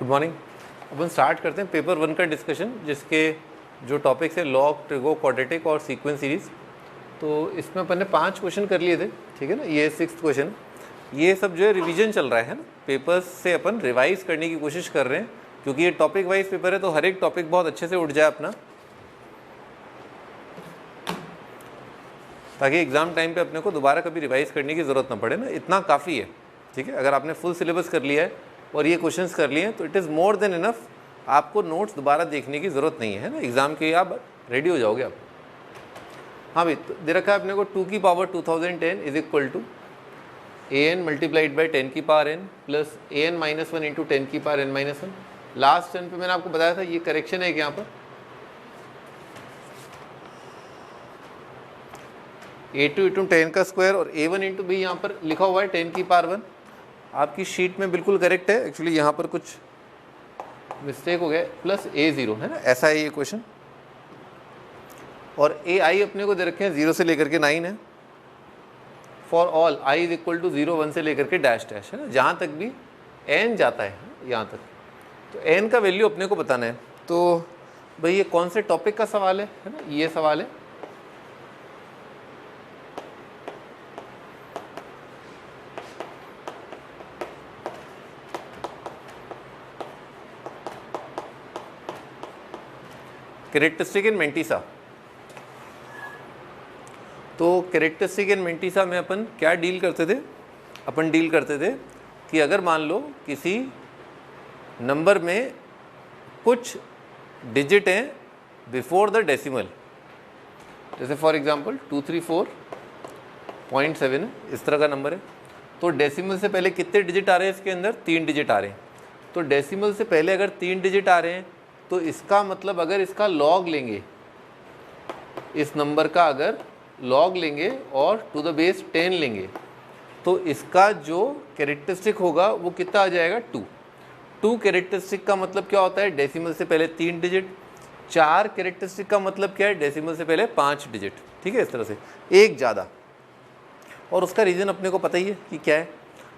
Good morning. अपन start करते हैं paper 1 का डिस्कशन, जिसके जो टॉपिक्स है लॉग, ट्रिगो, क्वाड्रेटिक और सीक्वेंस सीरीज। तो इसमें अपन ने 5 क्वेश्चन कर लिए थे, ठीक है ना। ये 6th क्वेश्चन, ये सब जो है रिवीजन चल रहा है ना, पेपर्स से अपन रिवाइज करने की कोशिश कर रहे हैं, क्योंकि ये टॉपिक वाइज पेपर है तो हर एक टॉपिक बहुत अच्छे से उठ जाए अपना, ताकि एग्जाम टाइम पे अपने को दोबारा कभी रिवाइज करने की ज़रूरत ना पड़े ना। इतना काफ़ी है, ठीक है। अगर आपने फुल सिलेबस कर लिया है और ये क्वेश्चंस कर लिए हैं तो it is more than enough. आपको नोट्स दोबारा देखने की ज़रूरत नहीं है ना, एग्ज़ाम के आप रेडी हो जाओगे आप। हाँ भाई, तो दे रखा है अपने को 2 की power 2010 is equal to an multiplied by 10 की power n plus an minus 1 into 10 की power n minus 1। Last term पे मैंने आपको बताया था, ये करेक्शन है कि यहाँ पर a2 इंटू 10 का स्क्वायर और a1 इंटू भी यहाँ पर लिखा हुआ है 10 की पावर 1। आपकी शीट में बिल्कुल करेक्ट है, एक्चुअली यहाँ पर कुछ मिस्टेक हो गया, प्लस a0 है ना, ऐसा है ये क्वेश्चन। और ai अपने को दे रखे हैं 0 से लेकर के 9 है। For all i is equal to 0 1 से लेकर के डैश डैश है ना, जहाँ तक भी n जाता है यहाँ तक, तो n का वैल्यू अपने को बताना है। तो भाई ये कौन से टॉपिक का सवाल है ना, ये सवाल है। कैरेक्टरिस्टिक इन मेंटिसा। तो कैरेक्टरिस्टिक इन मेंटिसा में अपन क्या डील करते थे? अपन डील करते थे कि अगर मान लो किसी नंबर में कुछ डिजिट हैं बिफोर द डेसिमल, जैसे फॉर एग्जांपल 234.7 इस तरह का नंबर है, तो डेसिमल से पहले कितने डिजिट आ रहे हैं इसके अंदर? 3 डिजिट आ रहे हैं। तो डेसिमल से पहले अगर 3 डिजिट आ रहे हैं तो इसका मतलब अगर इसका लॉग लेंगे, इस नंबर का अगर लॉग लेंगे और टू द बेस 10 लेंगे, तो इसका जो कैरेक्टरिस्टिक होगा वो कितना आ जाएगा? 2 कैरेक्टरिस्टिक का मतलब क्या होता है? डेसिमल से पहले 3 डिजिट। 4 कैरेक्टरिस्टिक का मतलब क्या है? डेसिमल से पहले 5 डिजिट, ठीक है, इस तरह से एक ज़्यादा। और उसका रीज़न अपने को पता ही है कि क्या है।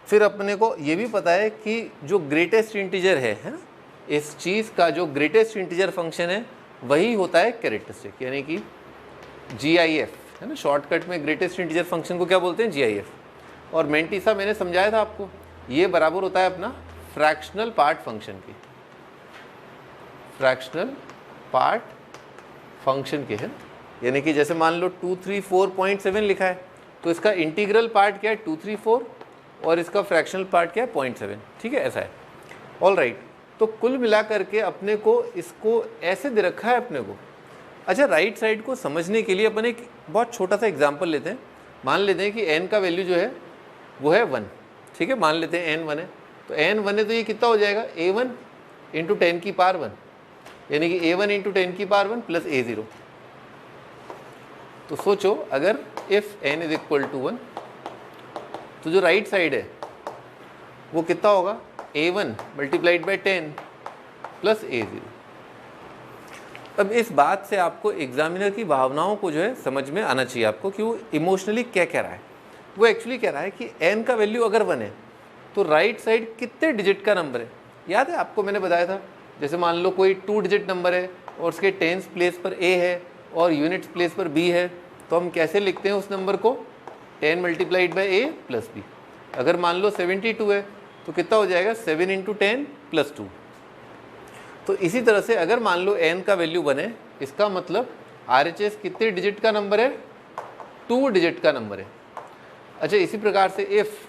फिर अपने को ये भी पता है कि जो ग्रेटेस्ट इंटीजर है ना, इस चीज़ का जो ग्रेटेस्ट इंटीजर फंक्शन है वही होता है कैरेक्टरिस्टिक, यानी कि GIF है ना। शॉर्टकट में ग्रेटेस्ट इंटीजर फंक्शन को क्या बोलते हैं? GIF। और मेंटिसा मैंने समझाया था आपको, ये बराबर होता है अपना फ्रैक्शनल पार्ट फंक्शन के, फ्रैक्शनल पार्ट फंक्शन के है। यानी कि जैसे मान लो 234.7 लिखा है तो इसका इंटीग्रल पार्ट क्या है? 234 और इसका फ्रैक्शनल पार्ट क्या है? 0.7, ठीक है, ऐसा है। ऑल राइट, तो कुल मिला करके अपने को इसको ऐसे दे रखा है अपने को। अच्छा, राइट साइड को समझने के लिए अपन एक बहुत छोटा सा एग्जांपल लेते हैं। मान लेते हैं कि n का वैल्यू जो है वो है 1, ठीक है, मान लेते हैं n 1 है। तो n 1 है तो ये कितना हो जाएगा? a1 इंटू 10 की पावर 1, यानी कि a1 इंटू 10 की पावर 1 प्लस a0। तो सोचो अगर if n is equal to 1, तो जो राइट साइड है वो कितना होगा? a1 multiplied by 10 plus a0। अब इस बात से आपको एग्जामिनर की भावनाओं को जो है समझ में आना चाहिए आपको कि वो इमोशनली क्या कह रहा है। वो एक्चुअली कह रहा है कि n का वैल्यू अगर 1 है तो राइट साइड कितने डिजिट का नंबर है? याद है आपको मैंने बताया था, जैसे मान लो कोई 2 डिजिट नंबर है और उसके टेंस प्लेस पर a है और यूनिट्स प्लेस पर b है, तो हम कैसे लिखते हैं उस नंबर को? 10 multiplied by a plus b। अगर मान लो 72 है तो कितना हो जाएगा? 7 इंटू 10 प्लस 2। तो इसी तरह से अगर मान लो n का वैल्यू 1 है, इसका मतलब RHS कितने डिजिट का नंबर है? 2 डिजिट का नंबर है। अच्छा, इसी प्रकार से if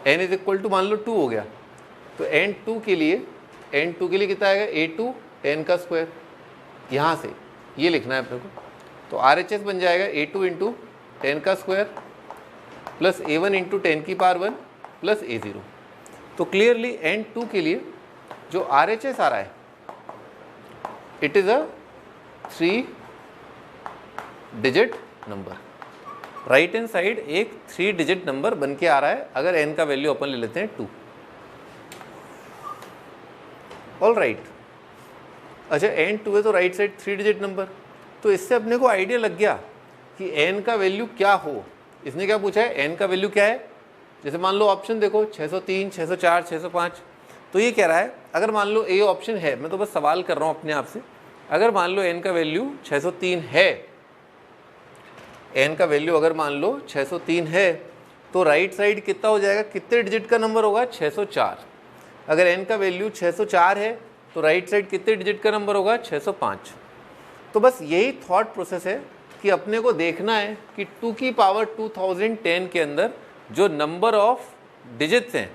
n is equal to मान लो 2 हो गया, तो n2 के लिए कितना आएगा? a2 10 का स्क्वायर, यहाँ से ये लिखना है अपने को। तो RHS बन जाएगा a2 इंटू 10 का स्क्वायर प्लस a1 इंटू 10 की पावर 1 प्लस a0। तो क्लियरली n2 के लिए जो RHS आ रहा है it is a 3 digit number. Right hand side एक 3 डिजिट नंबर बन के आ रहा है अगर n का वैल्यू अपन ले लेते हैं 2। ऑल राइट, अच्छा n2 है तो राइट साइड 3 डिजिट नंबर, तो इससे अपने को आइडिया लग गया कि n का वैल्यू क्या हो। इसने क्या पूछा है? n का वैल्यू क्या है? जैसे मान लो ऑप्शन देखो 603, 604, 605, तो ये कह रहा है अगर मान लो ए ऑप्शन है, मैं तो बस सवाल कर रहा हूँ अपने आप से, अगर मान लो n का वैल्यू 603 है, n का वैल्यू अगर मान लो 603 है, तो राइट साइड कितना हो जाएगा, कितने डिजिट का नंबर होगा, 604। अगर n का वैल्यू 604 है तो राइट साइड कितने डिजिट का नंबर होगा, 605। तो बस यही थॉट प्रोसेस है कि अपने को देखना है कि 2 की पावर 2010 के अंदर जो नंबर ऑफ डिजिट्स हैं,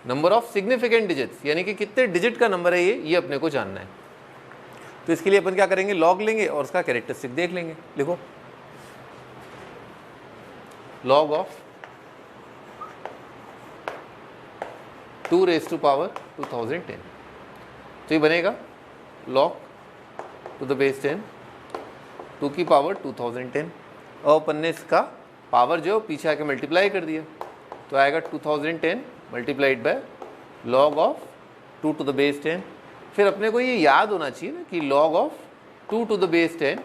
नंबर ऑफ सिग्निफिकेंट डिजिट्स, यानी कि कितने डिजिट का नंबर है ये अपने को जानना है। तो इसके लिए अपन क्या करेंगे, लॉग लेंगे और उसका कैरेक्टरिस्टिक देख लेंगे। लिखो log of 2 raised to power 2010, तो ये बनेगा log टू द बेस 10 2 की पावर 2010, और अपन ने इसका पावर जो पीछे आके मल्टीप्लाई कर दिया, तो आएगा 2010 multiplied by log of 2 to the base 10। फिर अपने को ये याद होना चाहिए ना कि log of 2 to the base 10,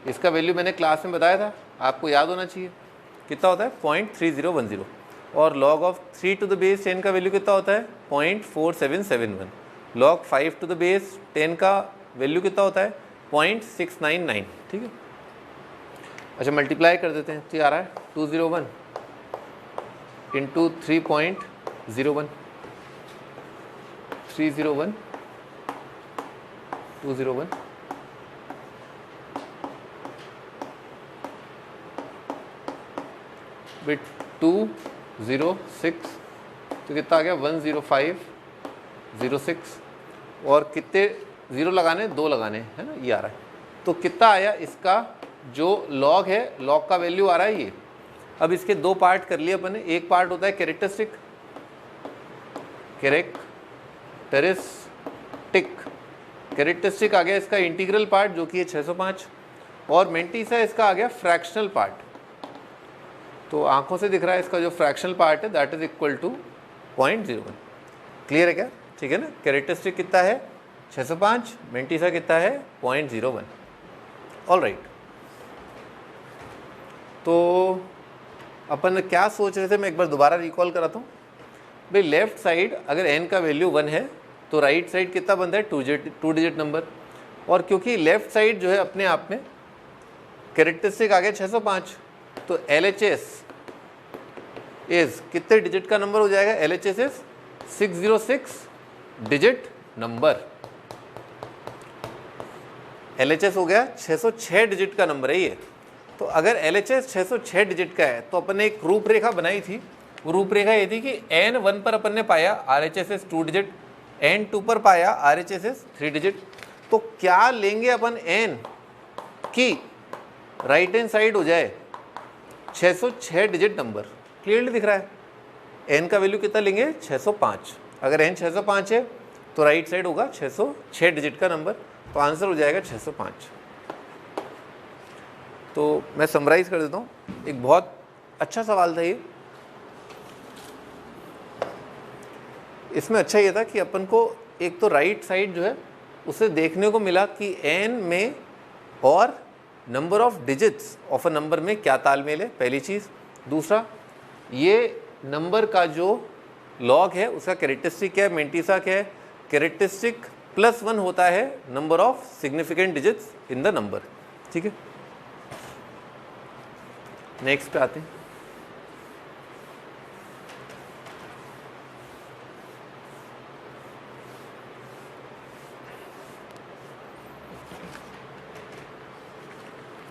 इसका वैल्यू मैंने क्लास में बताया था, आपको याद होना चाहिए कितना होता है, 0.3010, और log of 3 to the base 10 का वैल्यू कितना होता है, 0.4771, log 5 टू द बेस 10 का वैल्यू कितना होता है, 0.699। ठीक है, अच्छा मल्टीप्लाई कर देते हैं, तो ये आ रहा है 201 इंटू 3.01, 301 201 बिट 206, तो कितना आ गया, 10506, और कितने ज़ीरो लगाने, 2 लगाने है ना, ये आ रहा है। तो कितना आया इसका जो लॉग है, लॉग का वैल्यू आ रहा है ये। अब इसके 2 पार्ट कर लिए अपन ने, एक पार्ट होता है कैरेक्टरिस्टिक, कैरेक्टरिस्टिक आ गया इसका इंटीग्रल पार्ट जो कि है 605, और मेंटिसा इसका आ गया फ्रैक्शनल पार्ट। तो आंखों से दिख रहा है इसका जो फ्रैक्शनल पार्ट है that is equal to 0.01। Clear है क्या, ठीक है ना। कैरेक्टरिस्टिक कितना है 605, मेंटिसा कितना है 0.01। ऑल राइट, तो अपन क्या सोच रहे थे, मैं एक बार दोबारा रिकॉल कराता हूँ भाई। लेफ्ट साइड अगर n का वैल्यू 1 है तो राइट साइड कितना बनता है, 2 डिजिट नंबर, और क्योंकि लेफ्ट साइड जो है अपने आप में कैरेक्टरिस्टिक आ गया 605, तो LHS इज कितने डिजिट का नंबर हो जाएगा, LHS is 606 digit number. LHS हो गया 606 डिजिट का नंबर है ये। तो अगर LHS 606 डिजिट का है तो अपन ने एक रूपरेखा बनाई थी, वो रूपरेखा ये थी कि N1 पर अपन ने पाया RHS इज 2 डिजिट, N2 पर पाया RHS इज 3 डिजिट। तो क्या लेंगे अपन N की राइट हैंड साइड हो जाए 606 डिजिट नंबर। क्लियरली दिख रहा है, n का वैल्यू कितना लेंगे 605। अगर n 605 है तो राइट साइड होगा 606 डिजिट का नंबर, तो आंसर हो जाएगा 605। तो मैं समराइज कर देता हूँ, एक बहुत अच्छा सवाल था ये। इसमें अच्छा ये था कि अपन को एक तो राइट साइड जो है उसे देखने को मिला कि n में और number of digits of a number में क्या तालमेल है, पहली चीज़। दूसरा, ये नंबर का जो लॉग है उसका कैरेक्टरिस्टिक क्या है, मेंटिसा क्या है। कैरेक्टरिस्टिक +1 होता है number of significant digits in the number. ठीक है, नेक्स्ट पे आते हैं।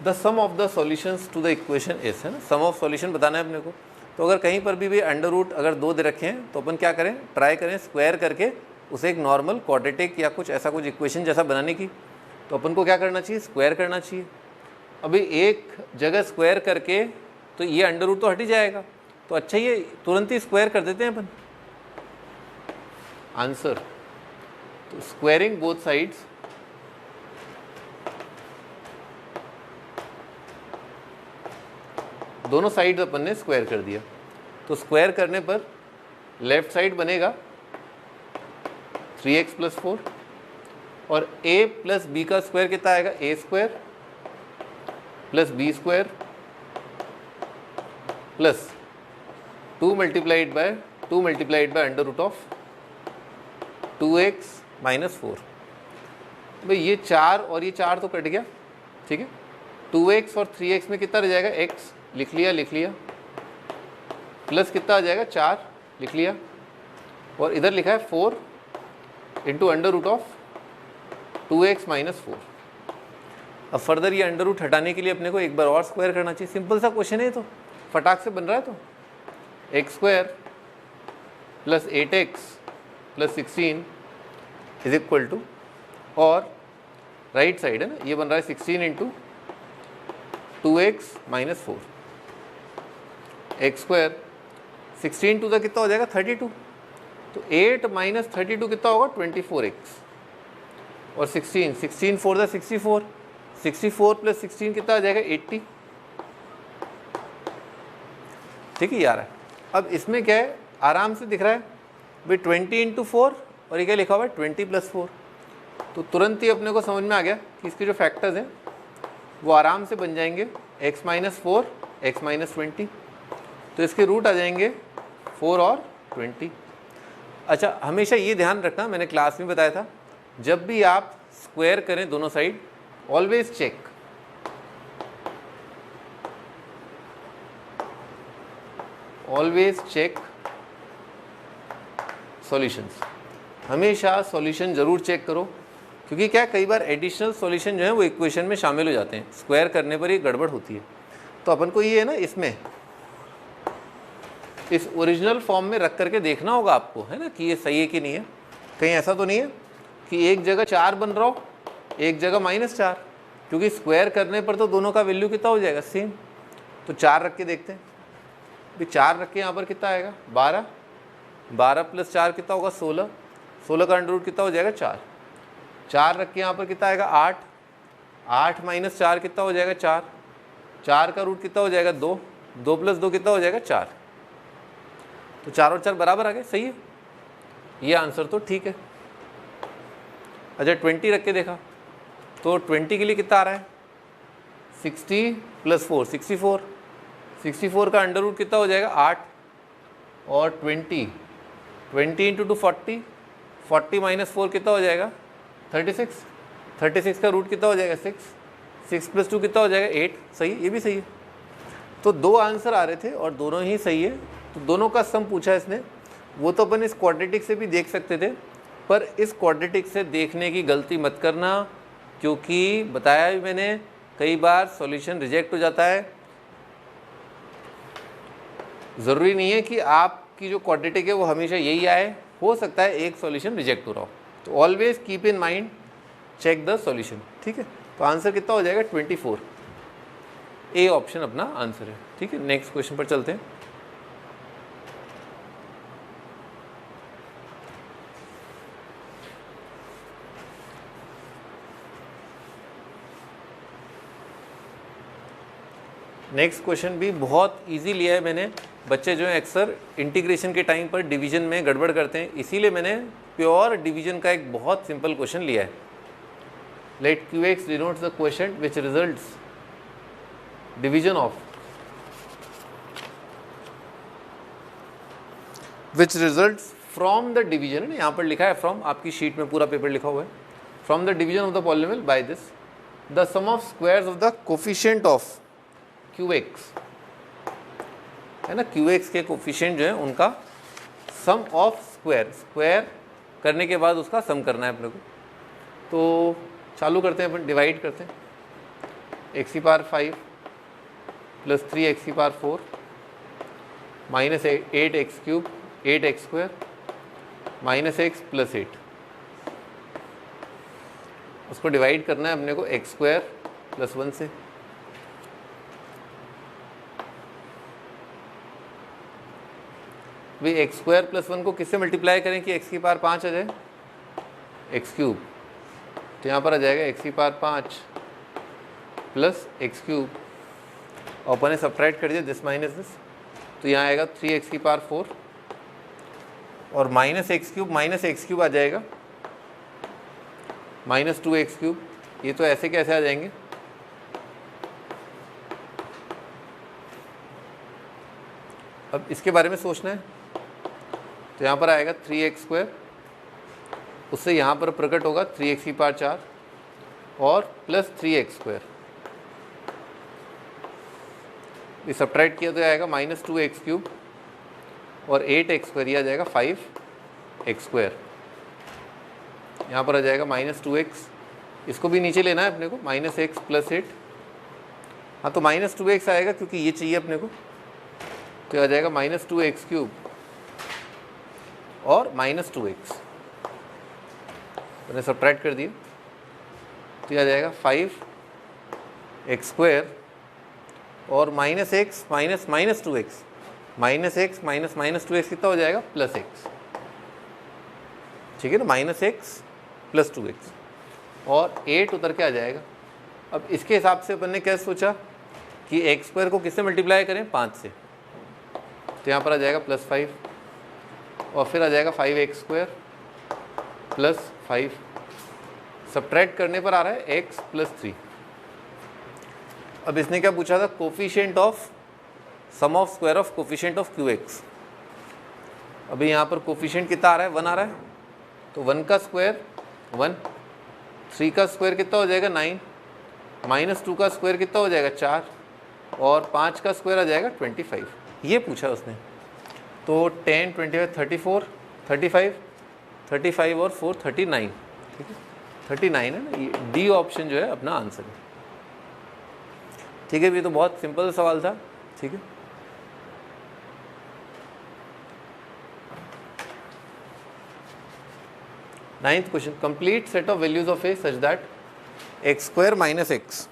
The sum of the solutions to the equation is, है ना, सम ऑफ सॉल्यूशन बताना है अपने को। तो अगर कहीं पर भी अंडर रूट अगर 2 दे रखे हैं तो अपन क्या करें, ट्राई करें स्क्वायर करके उसे एक नॉर्मल क्वाड्रेटिक या कुछ ऐसा कुछ इक्वेशन जैसा बनाने की। तो अपन को क्या करना चाहिए, स्क्वायर करना चाहिए। अभी एक जगह स्क्वायर करके तो ये अंडर रूट तो हट ही जाएगा, तो अच्छा ये तुरंत ही स्क्वायर कर देते हैं अपन। आंसर, तो स्क्वायरिंग बोथ साइड्स, दोनों साइड अपन ने स्क्वायर कर दिया। तो स्क्वायर करने पर लेफ्ट साइड बनेगा 3x + 4, और a + b का स्क्वायर कितना आएगा, a² + b² + 2 × under root of 2x minus 4। भाई ये 4 और ये 4 तो कट गया, ठीक है। 2x और 3x में कितना रह जाएगा, x लिख लिया, प्लस कितना आ जाएगा 4 लिख लिया, और इधर लिखा है 4 into under root of 2x minus 4। अब फर्दर ये अंडर रूट हटाने के लिए अपने को एक बार और स्क्वायर करना चाहिए। सिंपल सा क्वेश्चन है, तो फटाक से बन रहा है। तो x square plus 8x plus 16 is equal to, और राइट साइड है ना, ये बन रहा है 16 into 2x minus 4। X square 16 to the कितना हो जाएगा 32, तो 8 माइनस 32 कितना होगा 24x, और 16 4 द 64, 64 प्लस 16 कितना आ जाएगा 80। ठीक है यार। अब इसमें क्या है, आराम से दिख रहा है भाई 20 इंटू 4, और ये क्या लिखा हुआ है 20 प्लस 4, तो तुरंत ही अपने को समझ में आ गया कि इसके जो फैक्टर्स हैं वो आराम से बन जाएंगे x माइनस 4 x माइनस 20, तो इसके रूट आ जाएंगे 4 और 20। अच्छा, हमेशा ये ध्यान रखना, मैंने क्लास में बताया था, जब भी आप स्क्वायर करें दोनों साइड, ऑलवेज चेक सॉल्यूशंस। हमेशा सॉल्यूशन ज़रूर चेक करो, क्योंकि क्या कई बार एडिशनल सॉल्यूशन जो है वो इक्वेशन में शामिल हो जाते हैं, स्क्वायर करने पर ही गड़बड़ होती है। तो अपन को ये है ना, इसमें इस ओरिजिनल फॉर्म में रख करके देखना होगा आपको, है ना, कि ये सही है कि नहीं है। कहीं ऐसा तो नहीं है कि एक जगह 4 बन रहा हो, एक जगह -4, क्योंकि स्क्वायर करने पर तो दोनों का वैल्यू कितना हो जाएगा सेम। तो 4 रख के देखते हैं, भी 4 रख के यहाँ पर कितना आएगा 12, 12 प्लस 4 कितना होगा 16, 16 का अंडर रूट कितना हो जाएगा 4, 4 रख के यहाँ पर कितना आएगा 8, 8 माइनस 4 कितना हो जाएगा 4, 4 का रूट कितना हो जाएगा 2, 2 प्लस 2 कितना हो जाएगा 4, तो 4 और 4 बराबर आ गए, सही है, ये आंसर तो ठीक है। अच्छा 20 रख के देखा तो 20 के लिए कितना आ रहा है 60 प्लस 4 64, 64 का अंडर रूट कितना हो जाएगा 8, और 20 इंटू 2 40, 40 माइनस 4 कितना हो जाएगा 36, 36 का रूट कितना हो जाएगा 6, 6 प्लस 2 कितना हो जाएगा 8, सही, ये भी सही है। तो 2 आंसर आ रहे थे और दोनों ही सही है, तो दोनों का सम पूछा इसने, वो तो अपन इस क्वाड्रेटिक से भी देख सकते थे, पर इस क्वाड्रेटिक से देखने की गलती मत करना, क्योंकि बताया भी मैंने कई बार सॉल्यूशन रिजेक्ट हो जाता है। ज़रूरी नहीं है कि आपकी जो क्वाड्रेटिक है वो हमेशा यही आए, हो सकता है एक सॉल्यूशन रिजेक्ट हो रहा हो, तो always keep in mind, check the solution. ठीक है, तो आंसर कितना हो जाएगा 24, ए ऑप्शन अपना आंसर है। ठीक है, नेक्स्ट क्वेश्चन पर चलते हैं। नेक्स्ट क्वेश्चन भी बहुत इजी लिया है मैंने। बच्चे जो हैं अक्सर इंटीग्रेशन के टाइम पर डिवीजन में गड़बड़ करते हैं, इसीलिए मैंने प्योर डिवीजन का एक बहुत सिंपल क्वेश्चन लिया है। Let QX denotes the question which results division of which results from the division, है ना, यहाँ पर लिखा है फ्रॉम, आपकी शीट में पूरा पेपर लिखा हुआ है, from the division of the polynomial by this, the sum of squares of the coefficient of QX, है ना, QX के कोफिशिएंट जो है उनका सम ऑफ स्क्वायर, स्क्वायर करने के बाद उसका सम करना है अपने को। तो चालू करते हैं अपन, डिवाइड करते हैं, x⁵ plus 3x⁴ minus 8x³ 8x² minus x plus 8, उसको डिवाइड करना है अपने को x² प्लस 1 से। भाई x² प्लस 1 को किससे मल्टीप्लाई करें कि x⁵ 5 आ जाए, x³, तो यहाँ पर आ जाएगा x⁵ प्लस x³, और अपन ने सब्ट्रैक्ट कर दिया दिस माइनस दिस, तो यहाँ आएगा 3x⁴ और माइनस x³ आ जाएगा माइनस 2x³। ये तो ऐसे कैसे आ जाएंगे, अब इसके बारे में सोचना है। तो यहाँ पर आएगा 3x² उससे यहाँ पर प्रकट होगा 3x की पावर 4 और प्लस 3x²। ये सब्ट्रैक्ट किया तो आएगा -2x³ और 8x², यह आ जाएगा 5x²। यहाँ पर आ जाएगा -2x, इसको भी नीचे लेना है अपने को, -x + 8। हाँ तो -2x आएगा क्योंकि ये चाहिए अपने को, तो आ जाएगा -2x³ और -2x, मैंने सब्ट्रैक्ट कर दिया, तो ये आ जाएगा 5x² और -x -2x, -x -2x कितना हो जाएगा +x, ठीक है ना, -x + 2x और 8 उतर के आ जाएगा। अब इसके हिसाब से अपन ने क्या सोचा कि x² को किससे मल्टीप्लाई करें, 5 से, तो यहाँ पर आ जाएगा +5 और फिर आ जाएगा 5x² + 5, सब्ट्रैक्ट करने पर आ रहा है x + 3। अब इसने क्या पूछा था, coefficient of sum of square of coefficient of qx। अभी यहाँ पर कोफिशिएंट कितना आ रहा है, 1 आ रहा है, तो 1 का स्क्वायर 1, 3 का स्क्वायर कितना हो जाएगा 9, -2 का स्क्वायर कितना हो जाएगा 4 और 5 का स्क्वायर आ जाएगा 25। ये पूछा उसने, तो 10 25 34 35 35 और 4 39, ठीक है, 39 है ना, ये डी ऑप्शन जो है अपना आंसर है। ठीक है, ये तो बहुत सिंपल सवाल था, ठीक है। Ninth question, complete set of values of A such that x² - x।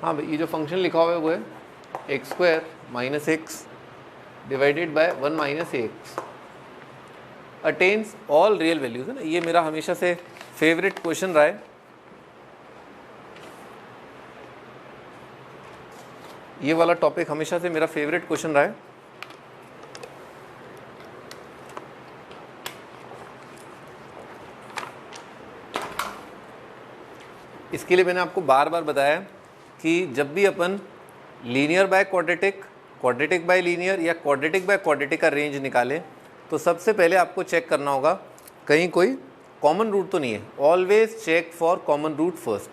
हाँ भाई, ये जो फंक्शन लिखा हुआ है वो है x² - x divided by 1 - ax attains all real values, है ना। ये मेरा हमेशा से फेवरेट क्वेश्चन रहा है, ये वाला टॉपिक हमेशा से मेरा फेवरेट क्वेश्चन रहा है। इसके लिए मैंने आपको बार बार बताया कि जब भी अपन linear by quadratic, quadratic by linear या क्वाड्रेटिक बाय क्वाड्रेटिक का रेंज निकालें तो सबसे पहले आपको चेक करना होगा कहीं कोई कॉमन रूट तो नहीं है। Always check for common root first.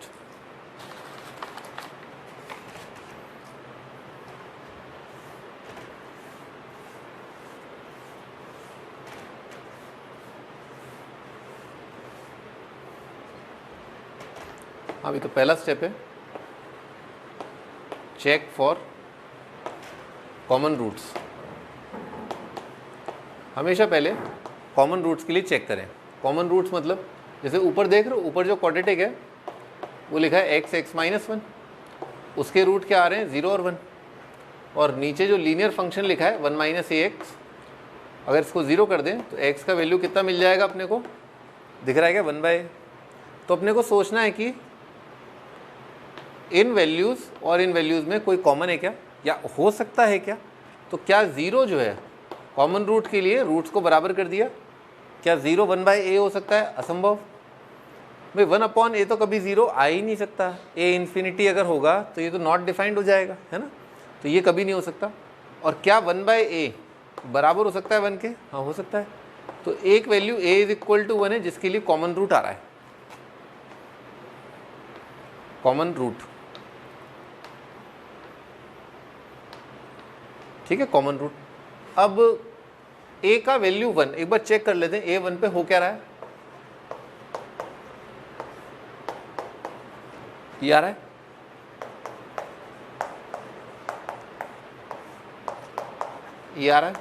अभी तो पहला स्टेप है चेक फॉर कॉमन रूट्स। हमेशा पहले कॉमन रूट्स के लिए चेक करें। कॉमन रूट्स मतलब जैसे ऊपर देख रहे हो, ऊपर जो क्वाड्रेटिक है वो लिखा है x -1, उसके रूट क्या आ रहे हैं 0 और 1, और नीचे जो लीनियर फंक्शन लिखा है 1 - ax, अगर इसको 0 कर दें तो x का वैल्यू कितना मिल जाएगा अपने को, दिख रहा है क्या 1/a। तो अपने को सोचना है कि इन वैल्यूज़ और इन वैल्यूज़ में कोई कॉमन है क्या, या हो सकता है क्या। तो क्या 0 जो है कॉमन रूट के लिए रूट्स को बराबर कर दिया, क्या 0 1/a हो सकता है, असंभव भाई। 1/a तो कभी 0 आ ही नहीं सकता, a∞ अगर होगा तो ये तो नॉट डिफाइंड हो जाएगा, है ना, तो ये कभी नहीं हो सकता। और क्या 1/a बराबर हो सकता है 1 के, हाँ हो सकता है। तो एक वैल्यू a = 1 है जिसके लिए कॉमन रूट आ रहा है, कॉमन रूट, ठीक है, कॉमन रूट। अब a का वैल्यू 1, एक बार चेक कर लेते हैं a 1 पे हो क्या रहा है, ये आ रहा है, ये आ रहा है,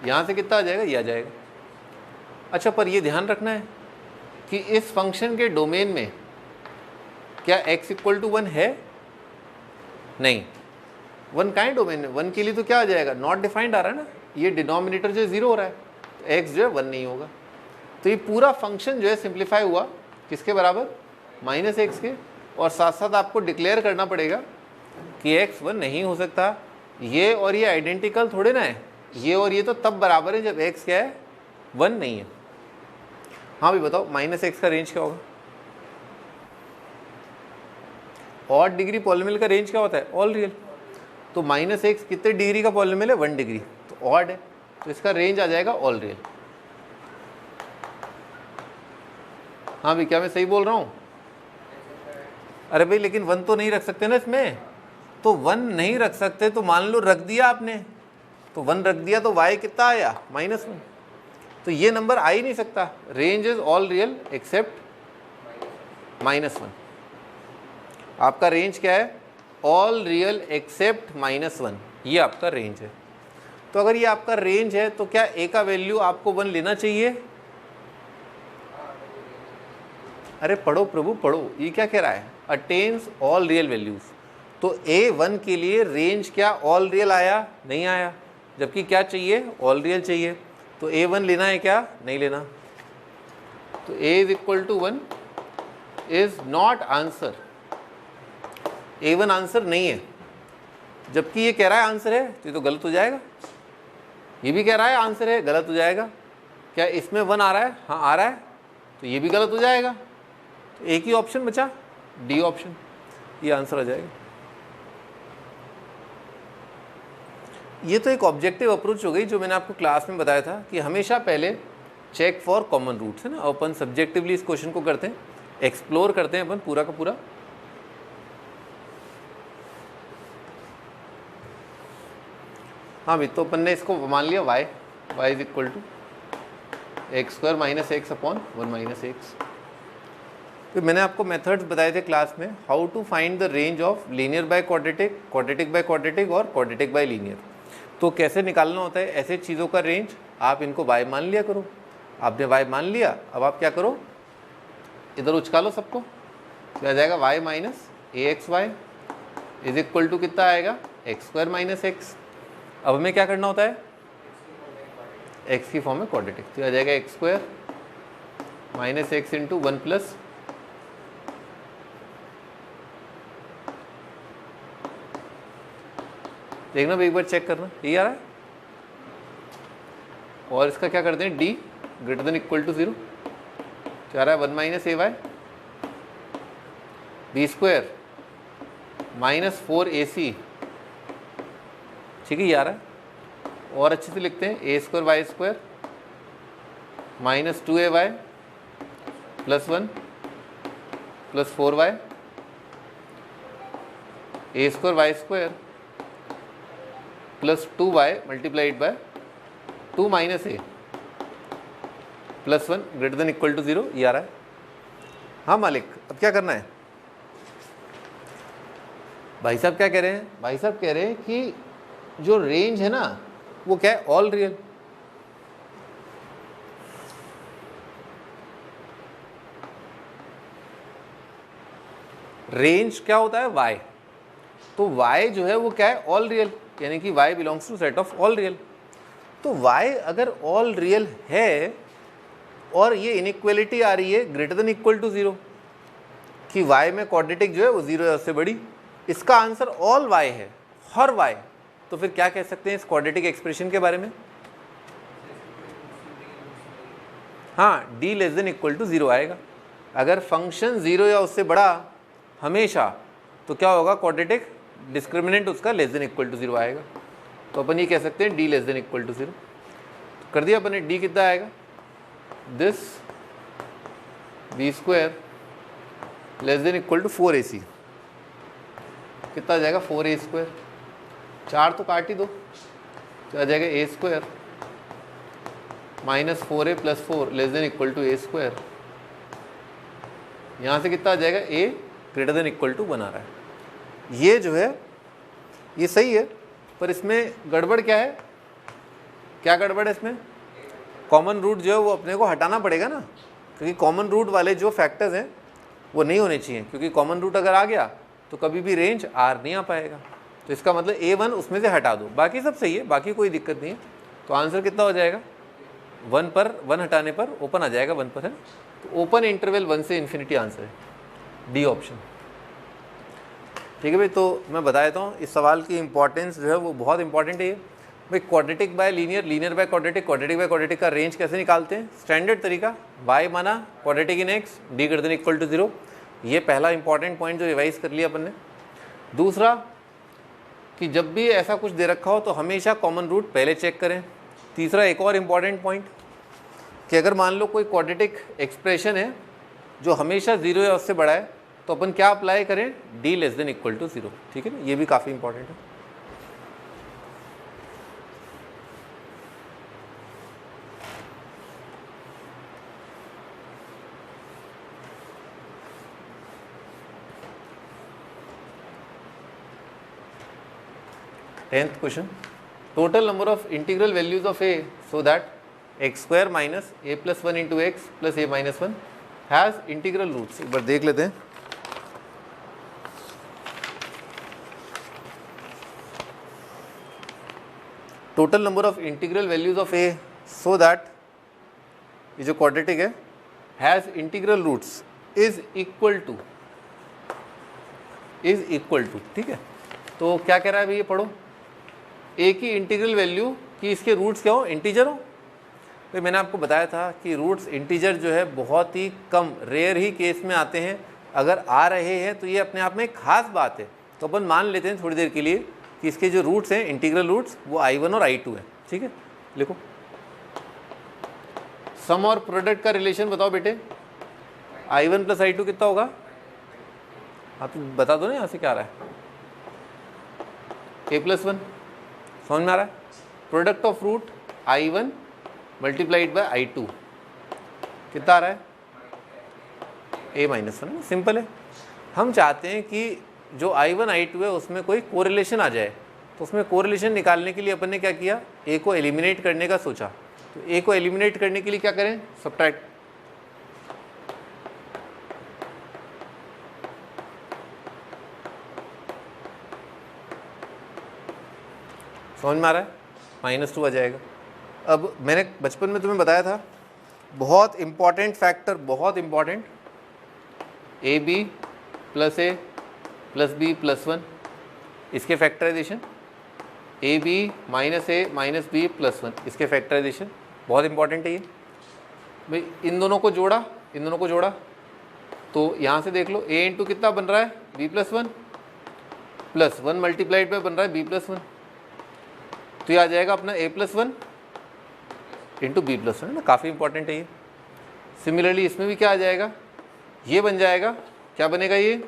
यहाँ से कितना आ जाएगा, ये आ जाएगा। अच्छा, पर ये ध्यान रखना है कि इस फंक्शन के डोमेन में क्या x = 1 है, नहीं, 1 का ही डोमेन है, 1 के लिए तो क्या आ जाएगा, नॉट डिफाइंड आ रहा है ना, ये डिनोमिनेटर जो 0 हो रहा है, तो x जो है 1 नहीं होगा। तो ये पूरा फंक्शन जो है सिंप्लीफाई हुआ किसके बराबर, -x के, और साथ साथ आपको डिक्लेयर करना पड़ेगा कि x 1 नहीं हो सकता। ये और ये आइडेंटिकल थोड़े ना है, ये और ये तो तब बराबर है जब x क्या है, 1 नहीं है। हाँ भी बताओ, -x का रेंज क्या होगा, ऑड डिग्री पॉलिनोमियल का रेंज क्या होता है, ऑल रियल। तो -x कितने डिग्री का पॉलिनोमियल है, 1 डिग्री, तो ऑड है, तो इसका रेंज आ जाएगा ऑल रियल। हाँ भाई, क्या मैं सही बोल रहा हूँ? अरे भाई लेकिन 1 तो नहीं रख सकते ना इसमें, तो 1 नहीं रख सकते तो मान लो रख दिया आपने, तो 1 रख दिया तो y कितना आया? -1। तो ये नंबर आ ही नहीं सकता। Range is all real except -1। आपका रेंज क्या है? ऑल रियल एक्सेप्ट -1, ये आपका रेंज है। तो अगर ये आपका रेंज है तो क्या a का वैल्यू आपको 1 लेना चाहिए? अरे पढ़ो प्रभु पढ़ो, ये क्या कह रहा है? Attains all real values. तो a1 के लिए रेंज क्या ऑल रियल आया? नहीं आया, जबकि क्या चाहिए? ऑल रियल चाहिए। तो a1 लेना है क्या? नहीं लेना। तो a is equal to 1 is not answer. a1 answer नहीं है, जबकि ये कह रहा है आंसर है, तो ये तो गलत हो जाएगा। ये भी कह रहा है आंसर है, गलत हो जाएगा। क्या इसमें 1 आ रहा है? हाँ आ रहा है, तो ये भी गलत हो जाएगा। तो एक ही ऑप्शन बचा, डी ऑप्शन, ये आंसर आ जाएगा। ये तो एक ऑब्जेक्टिव अप्रोच हो गई जो मैंने आपको क्लास में बताया था कि हमेशा पहले चेक फॉर कॉमन रूट्स, है ना। अपन सब्जेक्टिवली इस क्वेश्चन को करते हैं, एक्सप्लोर करते हैं अपन पूरा का पूरा। हाँ भाई, तो अपन ने इसको मान लिया y is equal to x² - x upon 1 - x। तो मैंने आपको मेथड्स बताए थे क्लास में, how to find the range of linear by quadratic, quadratic by quadratic और क्वाड्रेटिक बाय लीनियर। तो कैसे निकालना होता है ऐसे चीज़ों का रेंज। आप इनको y मान लिया करो, आपने y मान लिया, अब आप क्या करो, इधर उचका लो सबको, तो आ जाएगा y - axy is equal to कितना आएगा? x² - x। अब हमें क्या करना होता है? x की फॉर्म में क्वाड्रेटिक, तो आ जाएगा x² - x इंटू 1 प्लस देखना भाई, एक बार चेक करना, यही आ रहा है। और इसका क्या करते हैं? d greater than equal to 0, तो आ रहा है 1 - ay b² -4ac, ठीक है, ये आ रहा है। और अच्छे से लिखते हैं, a² y² -2ay + 1 + 4y a² y² + 2y multiplied by 2 - a + 1 greater than equal to 0, ये आ रहा है। हाँ मालिक, अब क्या करना है? भाई साहब क्या कह रहे हैं? भाई साहब कह रहे हैं कि जो रेंज है ना वो क्या है? All real. रेंज क्या होता है? y। तो y जो है वो क्या है? ऑल रियल, यानी कि y belongs to set of all real. तो y अगर ऑल रियल है और ये इनइक्वालिटी आ रही है ग्रेटर देन इक्वल टू 0 कि y में क्वाड्रेटिक जो है वो 0 है उससे बड़ी, इसका आंसर ऑल y है, हर y। तो फिर क्या कह सकते हैं इस क्वाड्रेटिक एक्सप्रेशन के बारे में? हाँ, d less than equal to 0 आएगा। अगर फंक्शन 0 या उससे बड़ा हमेशा, तो क्या होगा? क्वाड्रेटिक डिस्क्रिमिनेंट उसका लेस देन इक्वल टू 0 आएगा। तो अपन ये कह सकते हैं d less than equal to 0। कर दिया अपन ने, d कितना आएगा? This b² less than equal to 4ac, कितना आ जाएगा? 4a²। 4 तो काट ही दो, तो आ जाएगा a² -4a + 4 less than equal to a²। यहाँ से कितना आ जाएगा? a greater than equal to 1 आ रहा है। ये जो है ये सही है, पर इसमें गड़बड़ क्या है? क्या गड़बड़ है इसमें? कॉमन रूट जो है वो अपने को हटाना पड़ेगा ना, क्योंकि कॉमन रूट वाले जो फैक्टर्स हैं वो नहीं होने चाहिए, क्योंकि कॉमन रूट अगर आ गया तो कभी भी रेंज R नहीं आ पाएगा। तो इसका मतलब a1 उसमें से हटा दो, बाकी सब सही है, बाकी कोई दिक्कत नहीं है। तो आंसर कितना हो जाएगा? 1 पर 1 हटाने पर ओपन आ जाएगा 1 पर, है। तो ओपन इंटरवल 1 से इन्फिनिटी आंसर है, डी ऑप्शन। ठीक है भाई, तो मैं बता देता हूँ इस सवाल की इंपॉर्टेंस जो है वो बहुत इंपॉर्टेंट है ये भाई। Quadratic by linear, linear by quadratic, quadratic by quadratic का रेंज कैसे निकालते हैं? स्टैंडर्ड तरीका, y माना quadratic in x, d greater than equal to 0। ये पहला इंपॉर्टेंट पॉइंट जो रिवाइज कर लिया अपन ने। दूसरा कि जब भी ऐसा कुछ दे रखा हो तो हमेशा कॉमन रूट पहले चेक करें। तीसरा एक और इम्पॉर्टेंट पॉइंट कि अगर मान लो कोई क्वाड्रेटिक एक्सप्रेशन है जो हमेशा 0 या उससे बड़ा है, तो अपन क्या अप्लाई करें, d less than equal to 0, ठीक है ना, ये भी काफ़ी इंपॉर्टेंट है। Tenth question, total number of integral values of a so that x square minus a plus one into x plus a minus one has integral roots. एक बार देख लेते हैं। Total number of integral values of a so that, ये जो quadratic है, has integral roots is equal to, ठीक है। तो क्या कह रहा है अभी, ये पढ़ो, ए की इंटीग्रल वैल्यू कि इसके रूट्स क्या हो, इंटीजर हो। तो मैंने आपको बताया था कि रूट्स इंटीजर जो है बहुत ही कम, रेयर ही केस में आते हैं। अगर आ रहे हैं तो ये अपने आप में एक खास बात है। तो अपन मान लेते हैं थोड़ी देर के लिए कि इसके जो रूट्स हैं, इंटीग्रल रूट्स, वो I1 और I2 है, ठीक है। लिखो, सम और प्रोडक्ट का रिलेशन बताओ बेटे, I1 प्लस I2 कितना होगा? हाँ तो बता दो ना यहाँ से क्या आ रहा है, a प्लस वन, समझ में आ रहा है। Product of root I1 multiplied by I2 कितना आ रहा है, a माइनस वन। सिंपल है। हम चाहते हैं कि जो I1 I2 है उसमें कोई कोरिलेशन आ जाए, तो उसमें कोरिलेशन निकालने के लिए अपन ने क्या किया, a को एलिमिनेट करने का सोचा। तो a को एलिमिनेट करने के लिए क्या करें, सब्ट्रैक्ट। समझ में आ रहा है, -2 आ जाएगा। अब मैंने बचपन में तुम्हें बताया था, बहुत इंपॉर्टेंट फैक्टर, बहुत important, A B plus A plus B plus one, इसके factorization, A B minus A minus B plus one, इसके फैक्टराइजेशन बहुत इंपॉर्टेंट है ये भाई। इन दोनों को जोड़ा, इन दोनों को जोड़ा, तो यहाँ से देख लो a इंटू कितना बन रहा है, b plus one, plus one multiplied पे बन रहा है बी प्लस वन, तो ये आ जाएगा अपना a plus one into b plus one, ना, काफ़ी इंपॉर्टेंट है ये। सिमिलरली इसमें भी क्या आ जाएगा, ये बन जाएगा, क्या बनेगा ये,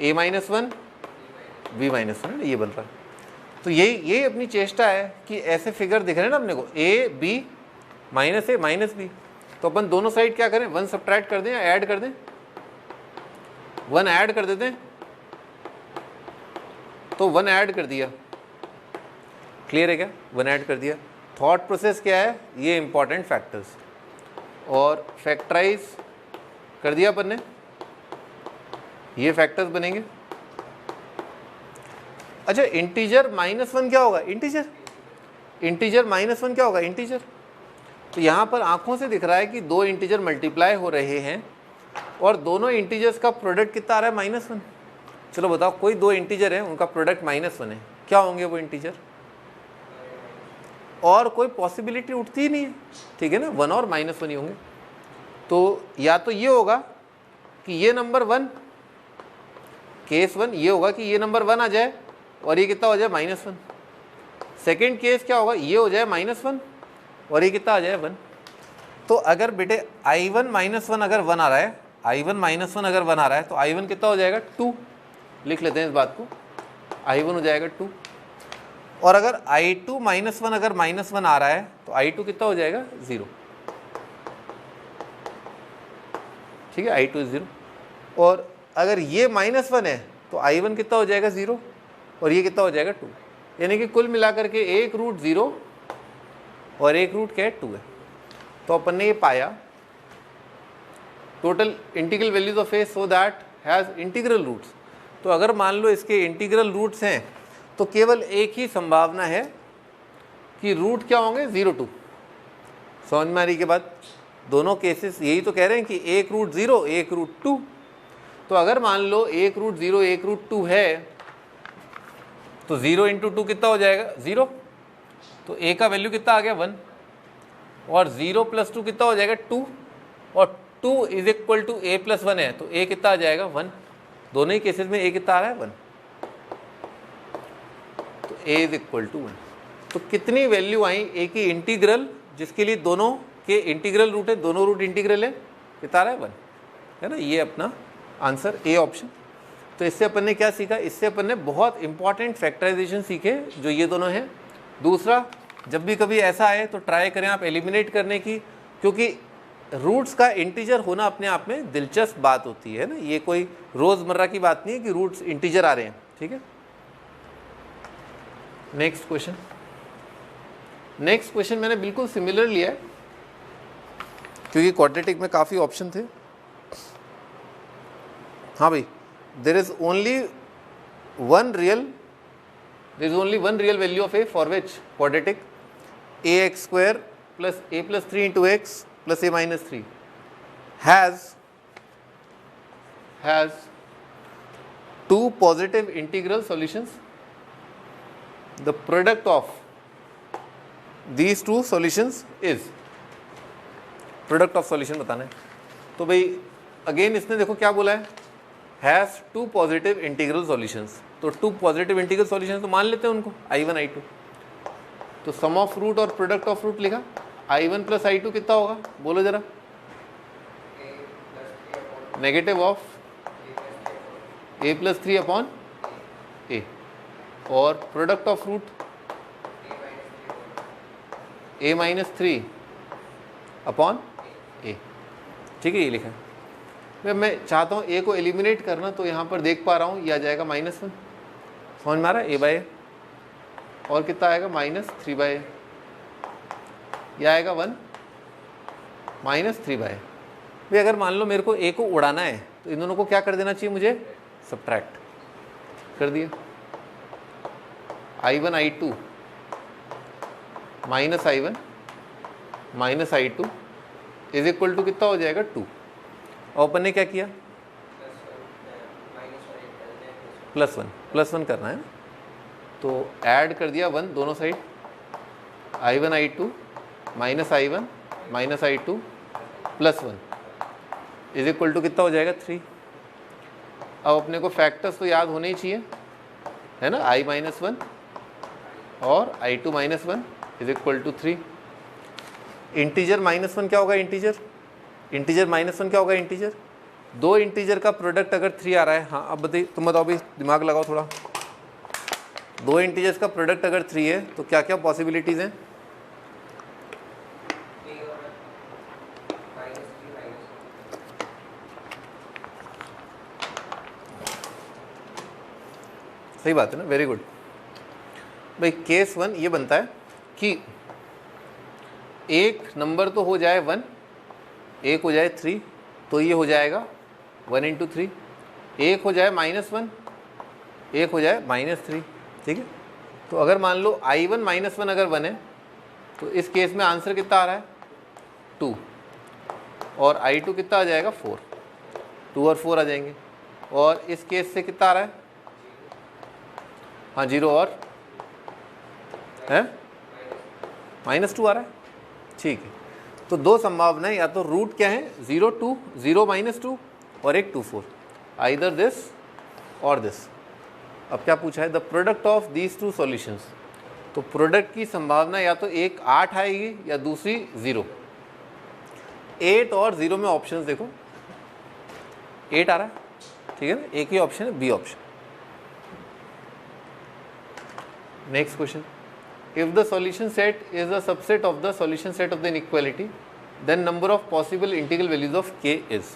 a minus one b minus one, ये बन रहा है। तो यही अपनी चेष्टा है कि ऐसे फिगर दिख रहे हैं ना अपने को, a b minus A minus b, तो अपन दोनों साइड क्या करें, वन सब्ट्रैक्ट कर दें या ऐड कर दें, वन ऐड कर देते हैं, तो वन ऐड कर दिया, क्लियर है क्या, वन ऐड कर दिया। थॉट प्रोसेस क्या है, ये इंपॉर्टेंट फैक्टर्स, और फैक्टराइज कर दिया अपन ने, ये फैक्टर्स बनेंगे। अच्छा, इंटीजर -1 क्या होगा, इंटीजर, इंटीजर -1 क्या होगा, इंटीजर। तो यहाँ पर आंखों से दिख रहा है कि दो इंटीजर मल्टीप्लाई हो रहे हैं और दोनों इंटीजर्स का प्रोडक्ट कितना आ रहा है, -1। चलो बताओ, कोई दो इंटीजर है उनका प्रोडक्ट -1 है, क्या होंगे वो इंटीजर, और कोई पॉसिबिलिटी उठती ही नहीं है, ठीक है ना, 1 और -1 ही होंगे। तो या तो ये होगा कि ये नंबर 1, केस 1 ये होगा कि ये नंबर 1 आ जाए और ये कितना हो जाए, -1। सेकेंड केस क्या होगा, ये हो जाए -1 और ये कितना आ जाए, 1। तो अगर बेटे I1 -1 अगर 1 आ रहा है, I1 -1 अगर 1 आ रहा है, तो I1 कितना हो जाएगा, 2। लिख लेते हैं इस बात को, I1 हो जाएगा 2। और अगर I2 -1 अगर -1 आ रहा है, तो I2 कितना हो जाएगा, 0, ठीक है, I2 0। और अगर ये -1 है तो I1 कितना हो जाएगा, 0, और ये कितना हो जाएगा, 2। यानी कि कुल मिलाकर के एक रूट 0 और एक रूट क्या है, 2 है। तो अपन ने ये पाया, total integral values of a so that has integral roots. तो अगर मान लो इसके इंटीग्रल रूट्स हैं, तो केवल एक ही संभावना है कि रूट क्या होंगे, 0 2। समझ में आ रही के बाद, दोनों केसेस यही तो कह रहे हैं कि एक रूट 0 एक रूट 2। तो अगर मान लो एक रूट 0 एक रूट 2 है, तो 0 इंटू 2 कितना हो जाएगा, 0। तो a का वैल्यू कितना आ गया, 1, और 0 प्लस 2 कितना हो जाएगा, 2, और 2 is equal to a plus 1 है, तो a कितना आ जाएगा, 1। दोनों ही केसेस में a कितना आ रहा है, 1। तो a इज इक्वल टू 1। तो कितनी वैल्यू आई a की इंटीग्रल, जिसके लिए दोनों के इंटीग्रल रूट है, दोनों रूट इंटीग्रल है, कितना आ रहा है, 1। है ना, ये अपना आंसर ए ऑप्शन। तो इससे अपन ने क्या सीखा, इससे अपन ने बहुत इंपॉर्टेंट फैक्टराइजेशन सीखे जो ये दोनों हैं। दूसरा, जब भी कभी ऐसा आए तो ट्राई करें आप एलिमिनेट करने की, क्योंकि रूट्स का इंटीजर होना अपने आप में दिलचस्प बात होती है ना, ये कोई रोज़मर्रा की बात नहीं है कि रूट्स इंटीजर आ रहे हैं। ठीक है, नेक्स्ट क्वेश्चन। नेक्स्ट क्वेश्चन मैंने बिल्कुल सिमिलर लिया है क्योंकि क्वाड्रेटिक में काफ़ी ऑप्शन थे। हाँ भाई, there is only one real value of A for which quadratic ax² plus a+3 into x plus a minus 3 has two positive integral solutions. The product of these two solutions is, product of solution बताना है। तो भाई again इसने देखो क्या बोला है, has two positive integral solutions. तो टू पॉजिटिव इंटीग्रल सॉल्यूशंस तो मान लेते हैं उनको I1 I2। तो सम ऑफ रूट और प्रोडक्ट ऑफ रूट लिखा, I1 प्लस I2 कितना होगा बोलो जरा, negative of a+3 upon a, और product of root a-3 upon a। ठीक है, ये लिखा है। मैं चाहता हूँ a को एलिमिनेट करना, तो यहाँ पर देख पा रहा हूँ ये आ जाएगा -1, समझ में आ रहा है, a/a, और कितना आएगा -3/a, यह आएगा 1 -3/a। भाई अगर मान लो मेरे को a को उड़ाना है तो इन दोनों को क्या कर देना चाहिए मुझे, सब्ट्रैक्ट कर दिया। I1 I2 minus I1 minus I2 is equal to कितना हो जाएगा 2। और अपन ने क्या किया, +1 करना है, तो ऐड कर दिया 1 दोनों साइड, I1 I2 minus I1 minus I2 +1 is equal to कितना हो जाएगा 3। अब अपने को फैक्टर्स तो याद होने ही चाहिए, है ना, I-1 और I2 -1 is equal to 3। Integer -1 क्या होगा, इंटीजर -1 क्या होगा, इंटीजर। दो इंटीजर का प्रोडक्ट अगर 3 आ रहा है, हाँ अब बताइए, तुम बताओ भाई, दिमाग लगाओ थोड़ा। दो इंटीजर्स का प्रोडक्ट अगर 3 है तो क्या क्या पॉसिबिलिटीज़ हैं, सही बात है ना, वेरी गुड भाई। केस 1 ये बनता है कि एक नंबर तो हो जाए 1, एक हो जाए 3, तो ये हो जाएगा 1 × 3। एक हो जाए -1, एक हो जाए -3। ठीक है, तो अगर मान लो I1 -1 अगर 1 है तो इस केस में आंसर कितना आ रहा है 2, और I2 कितना आ जाएगा 4, 2 और 4 आ जाएंगे। और इस केस से कितना आ रहा है, हाँ 0 और है -2 आ रहा है। ठीक है, तो दो संभावनाएं, या तो रूट क्या है 0 2 0 -2 और एक 2 4, आइदर दिस और दिस। अब क्या पूछा है, the product of these two solutions. तो प्रोडक्ट की संभावना या तो एक 8 आएगी या दूसरी 0। 8 और 0 में ऑप्शंस देखो, 8 आ रहा है, ठीक है ना, एक ही ऑप्शन है B option. Next question, if the solution set is a subset of the solution set of the inequality, then number of possible integral values of k is।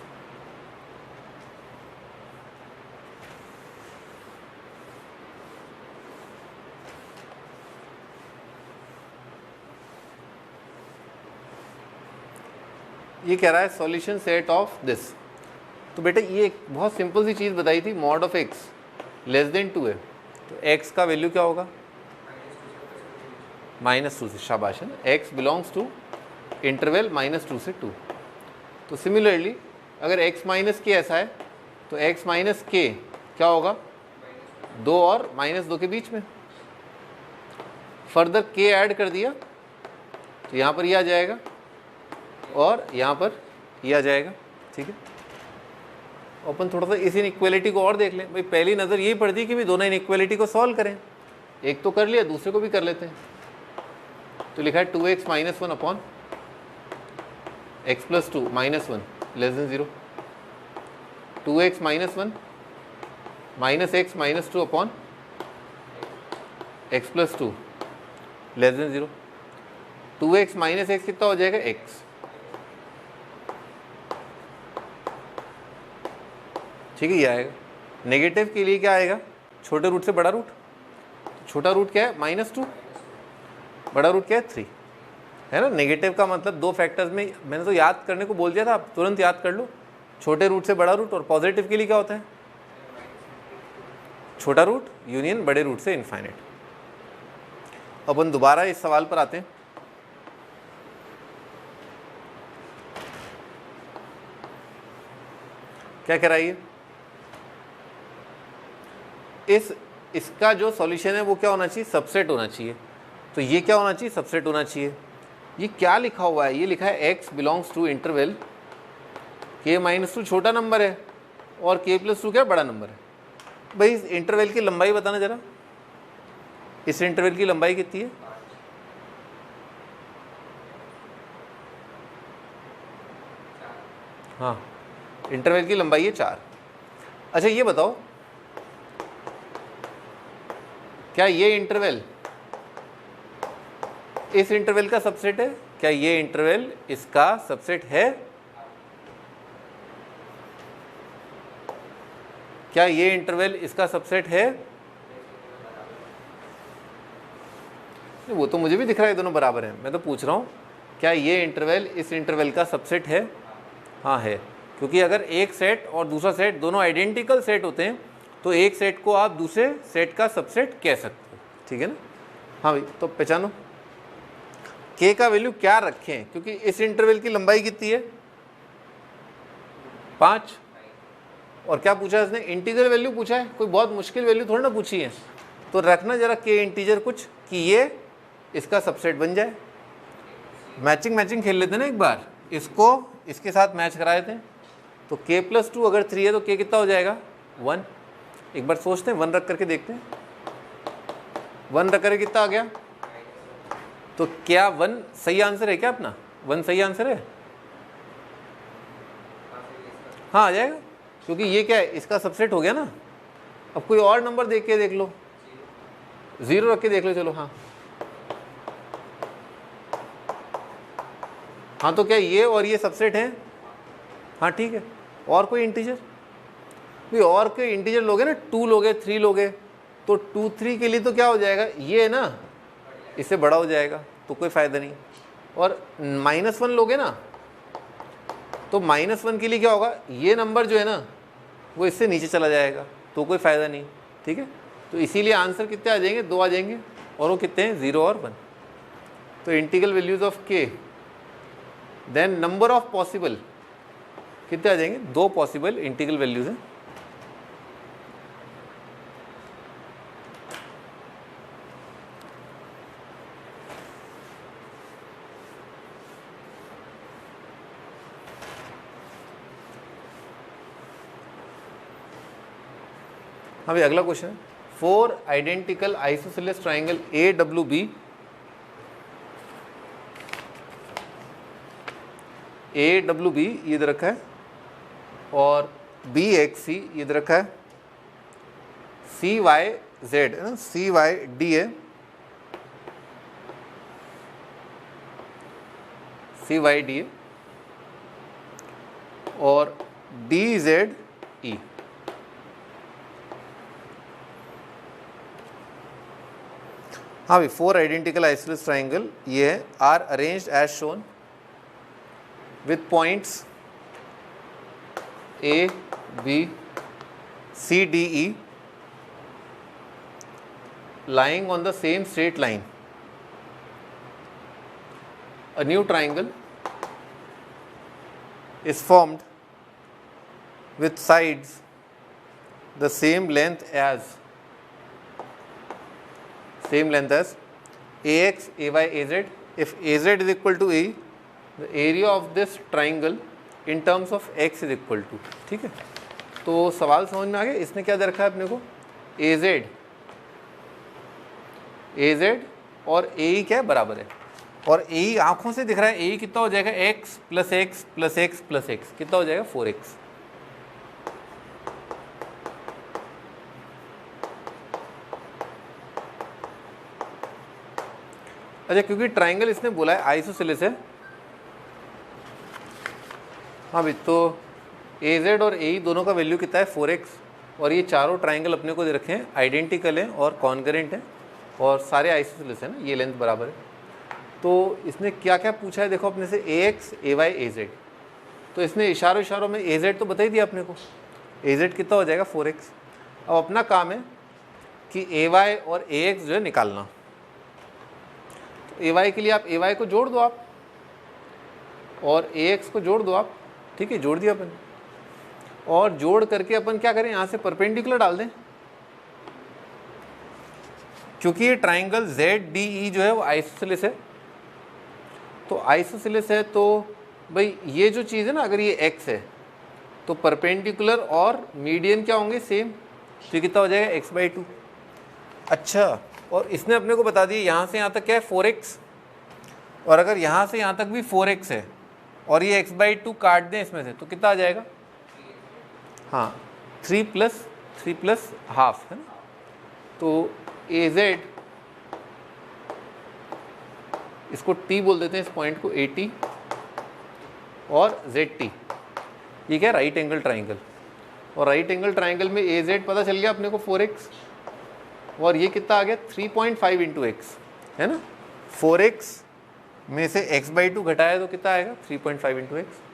ये कह रहा है सॉल्यूशन सेट ऑफ दिस। तो बेटा ये एक बहुत simple सी चीज़ बताई थी, mod of x less than 2 है, तो x का वैल्यू क्या होगा, -2 से, शाबाश है ना, x बिलोंग्स टू इंटरवल -2 से 2। तो सिमिलरली अगर x माइनस के ऐसा है तो x माइनस के क्या होगा, 2 और -2 के बीच में। फर्दर k ऐड कर दिया तो यहाँ पर ये आ जाएगा और यहाँ पर ये आ जाएगा। ठीक है, अपन थोड़ा सा इस इनइक्वालिटी को और देख लें भाई। पहली नज़र यही पड़ती है कि भाई दोनों इनइक्वालिटी को सॉल्व करें, एक तो कर लिया दूसरे को भी कर लेते हैं। तो लिखा है 2x - 1 upon x + 2 -1 <0। 2x minus 1 minus x minus 2 upon x plus 2 less than 0। 2x minus x कितना हो जाएगा x, ठीक है, ये आएगा। नेगेटिव के लिए क्या आएगा, छोटे रूट से बड़ा रूट, छोटा रूट क्या है -2, बड़ा रूट क्या है 3, है ना। नेगेटिव का मतलब दो फैक्टर्स में, मैंने तो याद करने को बोल दिया था, आप तुरंत याद कर लो, छोटे रूट से बड़ा रूट। और पॉजिटिव के लिए क्या होता है, छोटा रूट यूनियन बड़े रूट से इनफाइनाइट। अपन दोबारा इस सवाल पर आते हैं। क्या कह रहा है इसका जो सॉल्यूशन है वो क्या होना चाहिए, सबसेट होना चाहिए। तो ये क्या होना चाहिए, सबसेट होना चाहिए। ये क्या लिखा हुआ है, ये लिखा है x belongs to interval k-2 छोटा नंबर है और k+2 क्या बड़ा नंबर है। भाई इस इंटरवल की लंबाई बताना जरा, इस इंटरवल की लंबाई कितनी है, हाँ इंटरवल की लंबाई है 4। अच्छा ये बताओ, क्या ये इंटरवल इस इंटरवल का सबसेट है, क्या ये इंटरवल इसका सबसेट है, क्या ये इंटरवल इसका सबसेट है। वो तो मुझे भी दिख रहा है दोनों बराबर हैं, मैं तो पूछ रहा हूँ क्या ये इंटरवल इस इंटरवल का सबसेट है। हाँ है, क्योंकि अगर एक सेट और दूसरा सेट दोनों आइडेंटिकल सेट होते हैं तो एक सेट को आप दूसरे सेट का सबसेट कह सकते हो, ठीक है ना। हाँ भाई, तो पहचानो k का वैल्यू क्या रखें, क्योंकि इस इंटरवल की लंबाई कितनी है 5। और क्या पूछा है इसने, इंटीजर वैल्यू पूछा है, कोई बहुत मुश्किल वैल्यू थोड़ी ना पूछी है। तो रखना जरा k इंटीजर कुछ कि ये इसका सबसेट बन जाए। मैचिंग खेल लेते ना एक बार, इसको इसके साथ मैच कराए थे। तो k+2 अगर 3 है तो k कितना हो जाएगा 1। एक बार सोचते हैं, 1 रख करके देखते हैं, 1 रख करके कितना आ गया। तो क्या 1 सही आंसर है क्या अपना, 1 सही आंसर है, हाँ आ जाएगा, क्योंकि ये क्या है इसका सबसेट हो गया ना। अब कोई और नंबर देख के देख लो, 0 रख के देख लो, चलो हाँ तो क्या ये और ये सबसेट हैं, हाँ ठीक है। और कोई इंटीजर, कोई और कोई इंटीजर लोगे ना, 2 लोगे 3 लोगे तो 2 3 के लिए तो क्या हो जाएगा, ये है ना इससे बड़ा हो जाएगा, तो कोई फ़ायदा नहीं। और -1 लोगे ना तो -1 के लिए क्या होगा, ये नंबर जो है ना वो इससे नीचे चला जाएगा, तो कोई फ़ायदा नहीं, ठीक है। तो इसीलिए आंसर कितने आ जाएंगे, 2 आ जाएंगे, और वो कितने हैं 0 और 1। तो integral values of k, then number of possible कितने आ जाएंगे, 2 पॉसिबल इंटीग्रल वैल्यूज हैं। हाँ भाई अगला क्वेश्चन है, 4 आइडेंटिकल आइसोसेलेस ट्राइंगल AWB ये इधर रखा है और BXC ये इधर रखा है, CYZ है ना, CYD है, CYD है और DZE। हाँ भाई 4 आइडेंटिकल आइसोसेलेस ट्राइंगल ये है, are arranged as shown with points A, B, C, D, E lying on the same straight line. A new triangle is formed with sides the same length as AX, AY, AZ. If AZ is equal to AE, the area of this triangle in terms of x is equal to, ठीक है। तो सवाल समझ में आ गया, इसने क्या दे रखा है अपने को, AZ और AE क्या है बराबर है, और AE आंखों से दिख रहा है, AE कितना हो जाएगा x + x + x + x कितना हो जाएगा 4x। अच्छा, क्योंकि ट्राइंगल इसने बोला है आइसोसेलेस है। हाँ भाई, तो AZ और AE दोनों का वैल्यू कितना है 4x, और ये चारों ट्राइंगल अपने को दे रखे हैं, आइडेंटिकल हैं और कॉन्करेंट हैं और सारे आइसोसेलेस हैं ना, ये लेंथ बराबर है। तो इसने क्या क्या पूछा है देखो अपने से, AX, AY, AZ। तो इसने इशारों में AZ तो बता ही दिया अपने को, AZ कितना हो जाएगा 4x। अब अपना काम है कि AY और AX जो है निकालना। तो AY के लिए आप AY को जोड़ दो आप, और AX को जोड़ दो आप, ठीक है, जोड़ दिया अपन। और जोड़ करके अपन क्या करें, यहाँ से परपेंडिकुलर डाल दें, क्योंकि ये ट्राइंगल ZDE जो है वो आइसोसेलेस है। तो आइसोसेलेस है तो भाई ये जो चीज़ है ना, अगर ये x है तो परपेंडिकुलर और मीडियन क्या होंगे, सेम। तो कितना हो जाएगा x/2। अच्छा, और इसने अपने को बता दिया यहाँ से यहाँ तक क्या है 4x, और अगर यहाँ से यहाँ तक भी 4x है और ये x/2 काट दें इसमें से, तो कितना आ जाएगा, हाँ 3 प्लस हाफ है ना। तो AZ, इसको T बोल देते हैं इस पॉइंट को, AT, और ZT, ये क्या, राइट एंगल ट्राइंगल। और राइट एंगल ट्राइंगल में AZ पता चल गया अपने को 4x, और ये कितना आ गया 3.5 इंटू x है ना। 4x में से x/2 घटाया तो कितना आएगा 3.5 इंटू एक्स।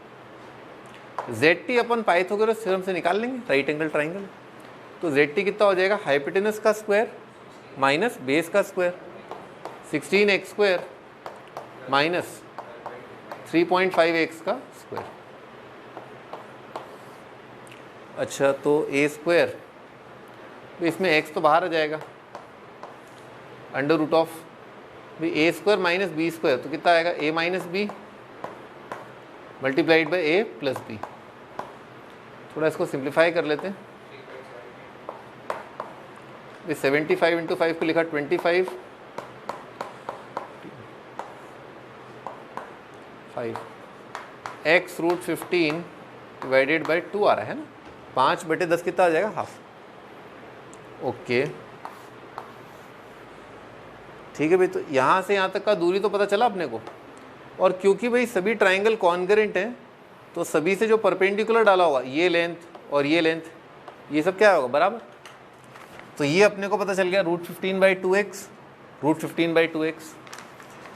ZT अपन पाइथागोरस थ्योरम से निकाल लेंगे, राइट एंगल ट्राइंगल। तो ZT कितना हो जाएगा, हाइपोटेनस का स्क्वायर माइनस बेस का स्क्वायर, 16x² माइनस 3.5x का स्क्वायर। अच्छा, तो A², तो इसमें x तो बाहर आ जाएगा, under root of A² minus B², तो कितना आएगा A minus b multiplied by A plus b. थोड़ा इसको सिंप्लीफाई कर लेते हैं। 75 इंटू 5 को लिखा 25, 5 x रूट 15 डिवाइडेड बाई 2 आ रहा है ना, 5/10 कितना आ जाएगा, हाफ। ओके, ठीक है भाई। तो यहाँ से यहाँ तक का दूरी तो पता चला अपने को, और क्योंकि भाई सभी ट्राइंगल कॉन्करेंट हैं तो सभी से जो परपेंडिकुलर डाला होगा, ये लेंथ और ये लेंथ, ये सब क्या होगा, बराबर। तो ये अपने को पता चल गया रूट 15/2x, रूट 15/2x।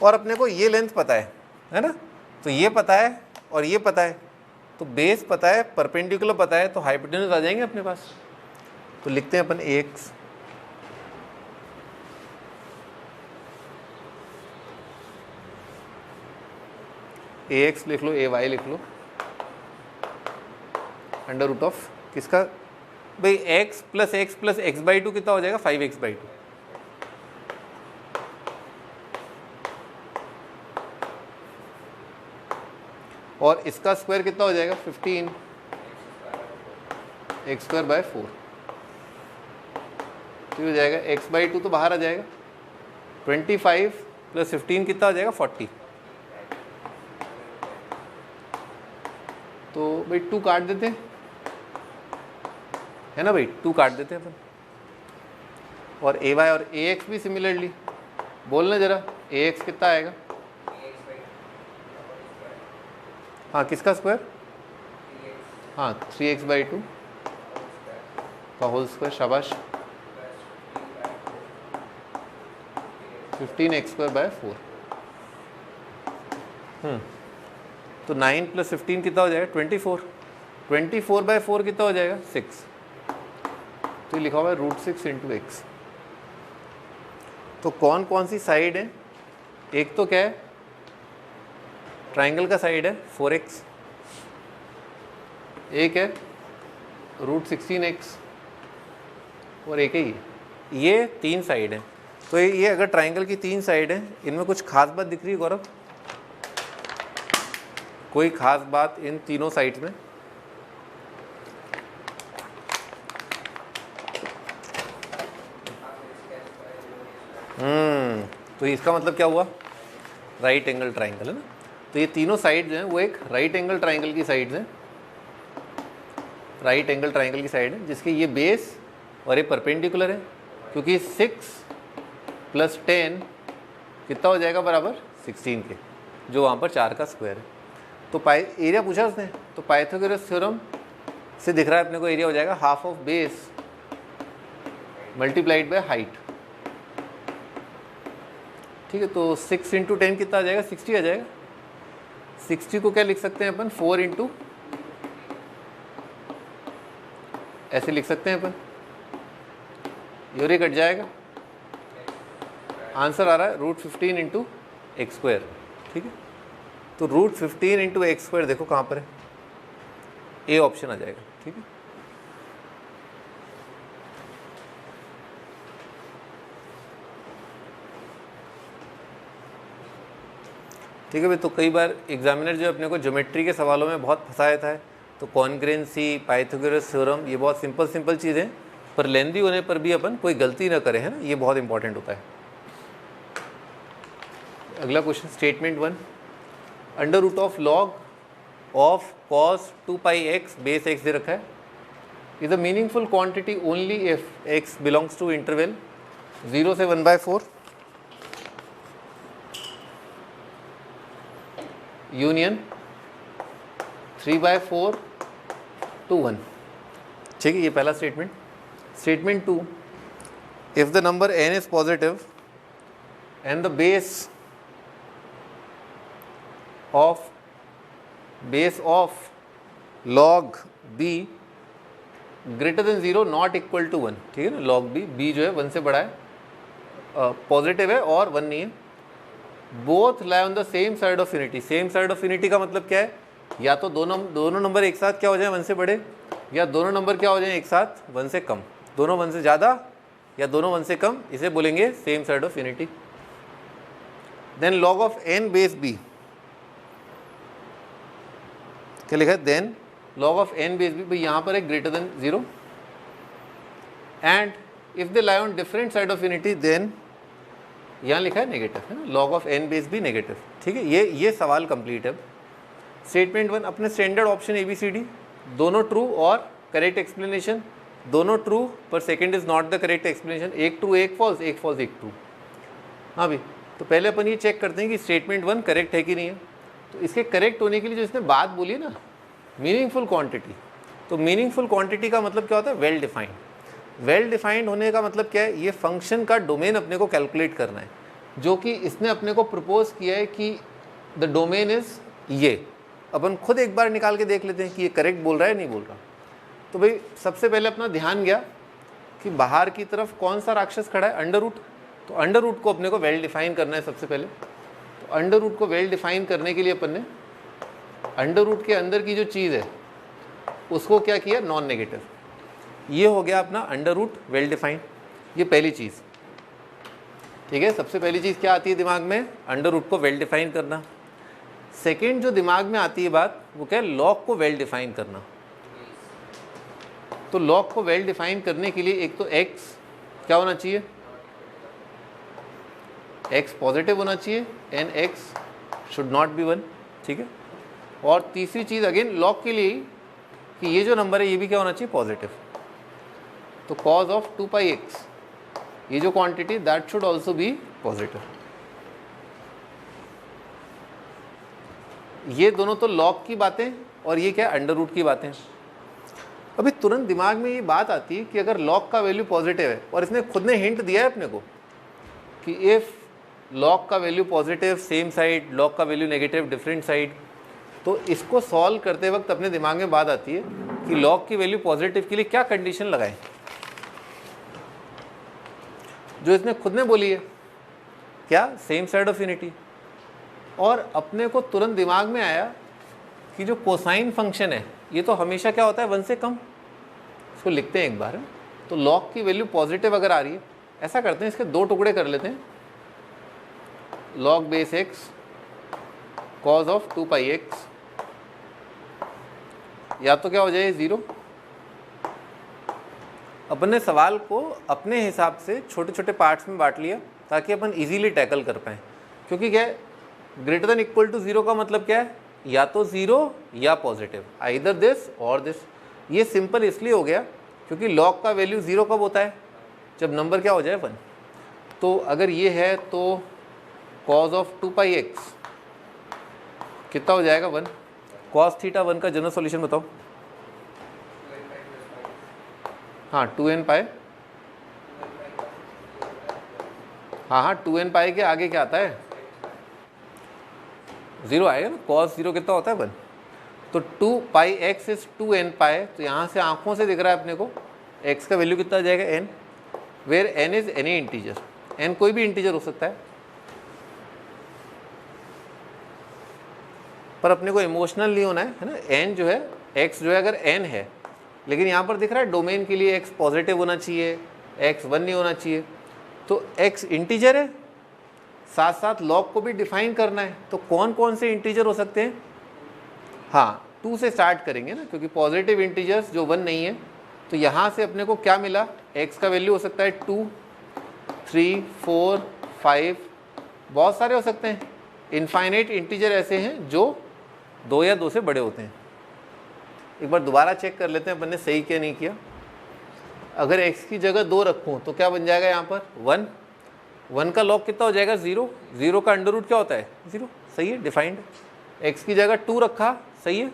और अपने को ये लेंथ पता है ना, तो ये पता है और ये पता है, तो बेस पता है, परपेंडिकुलर पता है, तो हाइपोटेनस आ जाएंगे अपने पास। तो लिखते हैं अपन AX, AX लिख लो, AY लिख लो, अंडर रूट ऑफ किसका भाई, x प्लस x/2 कितना हो जाएगा 5x/2। और इसका स्क्वायर कितना हो जाएगा 15 x²/4। तो हो जाएगा x/2 तो बाहर आ जाएगा, 25 प्लस 15 कितना हो जाएगा 40। तो भाई 2 काट देते हैं, है ना भाई, 2 काट देते हैं अपन। और AY और AX भी सिमिलरली, बोलना जरा AX कितना आएगा, हाँ किसका स्क्वायर, हाँ 3x/2 का होल स्क्वायर, शाबाश, 15x²/4। तो 9 प्लस 15 कितना हो जाएगा 24, 24/4 कितना हो जाएगा 6। तो लिखा हुआ है रूट 6 इंटू एक्स। तो कौन कौन सी साइड है, एक तो क्या है ट्राइंगल का साइड है 4x, एक है रूट 16x, और एक है ये 3 साइड है। तो ये अगर ट्राइंगल की 3 साइड है, इनमें कुछ खास बात दिख रही है गौरव, कोई खास बात इन तीनों साइड्स में, तो इसका मतलब क्या हुआ, राइट एंगल ट्राइंगल है ना। तो ये तीनों साइड्स हैं वो एक राइट एंगल ट्राइंगल की साइड्स हैं, राइट एंगल ट्राइंगल की साइड है, जिसके ये बेस और ये परपेंडिकुलर है, क्योंकि 6 + 10 कितना हो जाएगा बराबर 16 के, जो वहाँ पर 4 का स्क्वायर है। तो एरिया पूछा उसने, तो पाइथागोरस थ्योरम से दिख रहा है अपने को एरिया हो जाएगा half of base multiplied by height. ठीक है, तो 6 इंटू 10 कितना आ जाएगा, 60 आ जाएगा। 60 को क्या लिख सकते हैं अपन, 4 इंटू, ऐसे लिख सकते हैं अपन, ये कट जाएगा, आंसर आ रहा है √15 इंटू एक्स स्क्वायर। ठीक है, तो √15 इंटू एक्स स्क्वायर देखो कहाँ पर है, ए ऑप्शन आ जाएगा। ठीक है, ठीक है भाई। तो कई बार एग्जामिनर जो अपने को ज्योमेट्री के सवालों में बहुत फंसा देता है, तो कॉन्ग्रुएंसी, पाइथागोरस थ्योरम, ये बहुत सिंपल चीज़ें, पर लेंदी होने पर भी अपन कोई गलती ना करें, है ना, ये बहुत इंपॉर्टेंट होता है। अगला question statement 1, under root of log of cos 2πx base x दे रखा है, is a meaningful quantity only if x belongs to interval 0 से 1/4 यूनियन 3/4 to 1। ठीक है, ये पहला statement. Statement 2, if the number n is positive and the base of log b greater than 0 not equal to 1। ठीक है ना, log b जो है 1 से बड़ा है, पॉजिटिव है और 1 नहीं है, both lie on the same side of unity. Same side of unity का मतलब क्या है, या तो दोनों नंबर एक साथ क्या हो जाए 1 से बड़े, या दोनों नंबर क्या हो जाए एक साथ 1 से कम, दोनों 1 से ज़्यादा या दोनों 1 से कम, इसे बोलेंगे same side of unity. Then log of n base b, क्या लिखा है, then log of n base b, भाई यहाँ पर है greater than 0, and if they lie on different side of unity then यहाँ लिखा है नेगेटिव, है ना, log of n base b negative. ठीक है, ये सवाल कंप्लीट है। स्टेटमेंट 1, अपने स्टैंडर्ड ऑप्शन ABCD दोनों ट्रू और करेक्ट एक्सप्लेनेशन, दोनों ट्रू पर second is not the correct explanation, एक ट्रू एक फॉल्स, एक फॉल्स एक ट्रू। हाँ भाई, तो पहले अपन ये चेक करते हैं कि स्टेटमेंट 1 करेक्ट है कि नहीं है। तो इसके करेक्ट होने के लिए जो इसने बात बोली है ना, मीनिंगफुल क्वांटिटी, तो मीनिंगफुल क्वांटिटी का मतलब क्या होता है, वेल डिफाइंड। वेल डिफाइंड होने का मतलब क्या है, ये फंक्शन का डोमेन अपने को कैलकुलेट करना है, जो कि इसने अपने को प्रपोज किया है कि द डोमेन इज ये। अपन खुद एक बार निकाल के देख लेते हैं कि ये करेक्ट बोल रहा है नहीं बोल रहा। तो भाई सबसे पहले अपना ध्यान गया कि बाहर की तरफ कौन सा राक्षस खड़ा है, अंडर रूट। तो अंडर रूट को अपने को वेल डिफाइन करना है सबसे पहले। तो अंडर रूट को वेल डिफाइन करने के लिए अपन ने अंडर रूट के अंदर की जो चीज़ है उसको क्या किया, नॉन नेगेटिव। ये हो गया अपना अंडर रूट वेल डिफाइन, ये पहली चीज़। ठीक है, सबसे पहली चीज़ क्या आती है दिमाग में, अंडर रूट को वेल डिफाइन करना। सेकेंड जो दिमाग में आती है बात, वो क्या है, लॉग को वेल डिफाइन करना। तो लॉग को वेल डिफाइन करने के लिए एक तो x क्या होना चाहिए, x पॉजिटिव होना चाहिए and x should not be 1। ठीक है, और तीसरी चीज़ अगेन लॉग के लिए कि ये जो नंबर है ये भी क्या होना चाहिए, पॉजिटिव। तो cos ऑफ 2πx, ये जो quantity that should also be positive. ये दोनों तो लॉग की बातें और ये क्या, अंडर रूट की बातें। अभी तुरंत दिमाग में ये बात आती है कि अगर लॉग का वैल्यू पॉजिटिव है, और इसने खुद ने हिंट दिया है अपने को कि इफ़ लॉग का value positive same side, log का वैल्यू नेगेटिव डिफरेंट साइड, तो इसको सॉल्व करते वक्त अपने दिमाग में बात आती है कि लॉग की वैल्यू पॉजिटिव के लिए क्या कंडीशन लगाएं, जो इसने खुद ने बोली है, क्या, सेम साइड ऑफ यूनिटी। और अपने को तुरंत दिमाग में आया कि जो कोसाइन फंक्शन है ये तो हमेशा क्या होता है, 1 से कम। इसको लिखते हैं एक बार। तो लॉग की वैल्यू पॉजिटिव अगर आ रही है, ऐसा करते हैं इसके दो टुकड़े कर लेते हैं, log base x cause of 2πx, या तो क्या हो जाए 0। अपन ने सवाल को अपने हिसाब से छोटे छोटे पार्ट्स में बांट लिया ताकि अपन इजीली टैकल कर पाएँ। क्योंकि क्या है, ग्रेटर देन इक्वल टू 0 का मतलब क्या है, या तो 0 या पॉजिटिव, आइदर दिस और दिस। ये सिंपल इसलिए हो गया क्योंकि लॉग का वैल्यू 0 कब होता है, जब नंबर क्या हो जाए 1। तो अगर ये है तो कॉज ऑफ 2πx कितना हो जाएगा 1। कॉस थीटा 1 का जनरल सॉल्यूशन बताओ। हाँ 2n पाई, हाँ 2n पाई के आगे क्या आता है 0 आएगा ना। कॉस 0 कितना होता है 1। तो 2πx इज 2n पाई। तो यहाँ से आंखों से दिख रहा है अपने को x का वैल्यू कितना आ जाएगा n, where n is any integer. n कोई भी इंटीजर हो सकता है, पर अपने को इमोशनल नहीं होना है ना। n जो है x जो है अगर n है, लेकिन यहाँ पर दिख रहा है डोमेन के लिए x पॉजिटिव होना चाहिए, x 1 नहीं होना चाहिए। तो x इंटीजर है, साथ साथ लॉग को भी डिफाइन करना है। तो कौन कौन से इंटीजर हो सकते हैं, हाँ 2 से स्टार्ट करेंगे ना, क्योंकि पॉजिटिव इंटीजर्स जो 1 नहीं है। तो यहाँ से अपने को क्या मिला, x का वैल्यू हो सकता है 2, 3, 4, 5, बहुत सारे हो सकते हैं। इनफाइनाइट इंटीजर ऐसे हैं जो 2 या 2 से बड़े होते हैं। एक बार दोबारा चेक कर लेते हैं अपन ने सही क्या नहीं किया। अगर x की जगह 2 रखूँ तो क्या बन जाएगा यहाँ पर 1। 1 का लॉग कितना हो जाएगा 0। 0 का अंडर रूट क्या होता है 0, सही है डिफाइंड। x की जगह 2 रखा, सही है।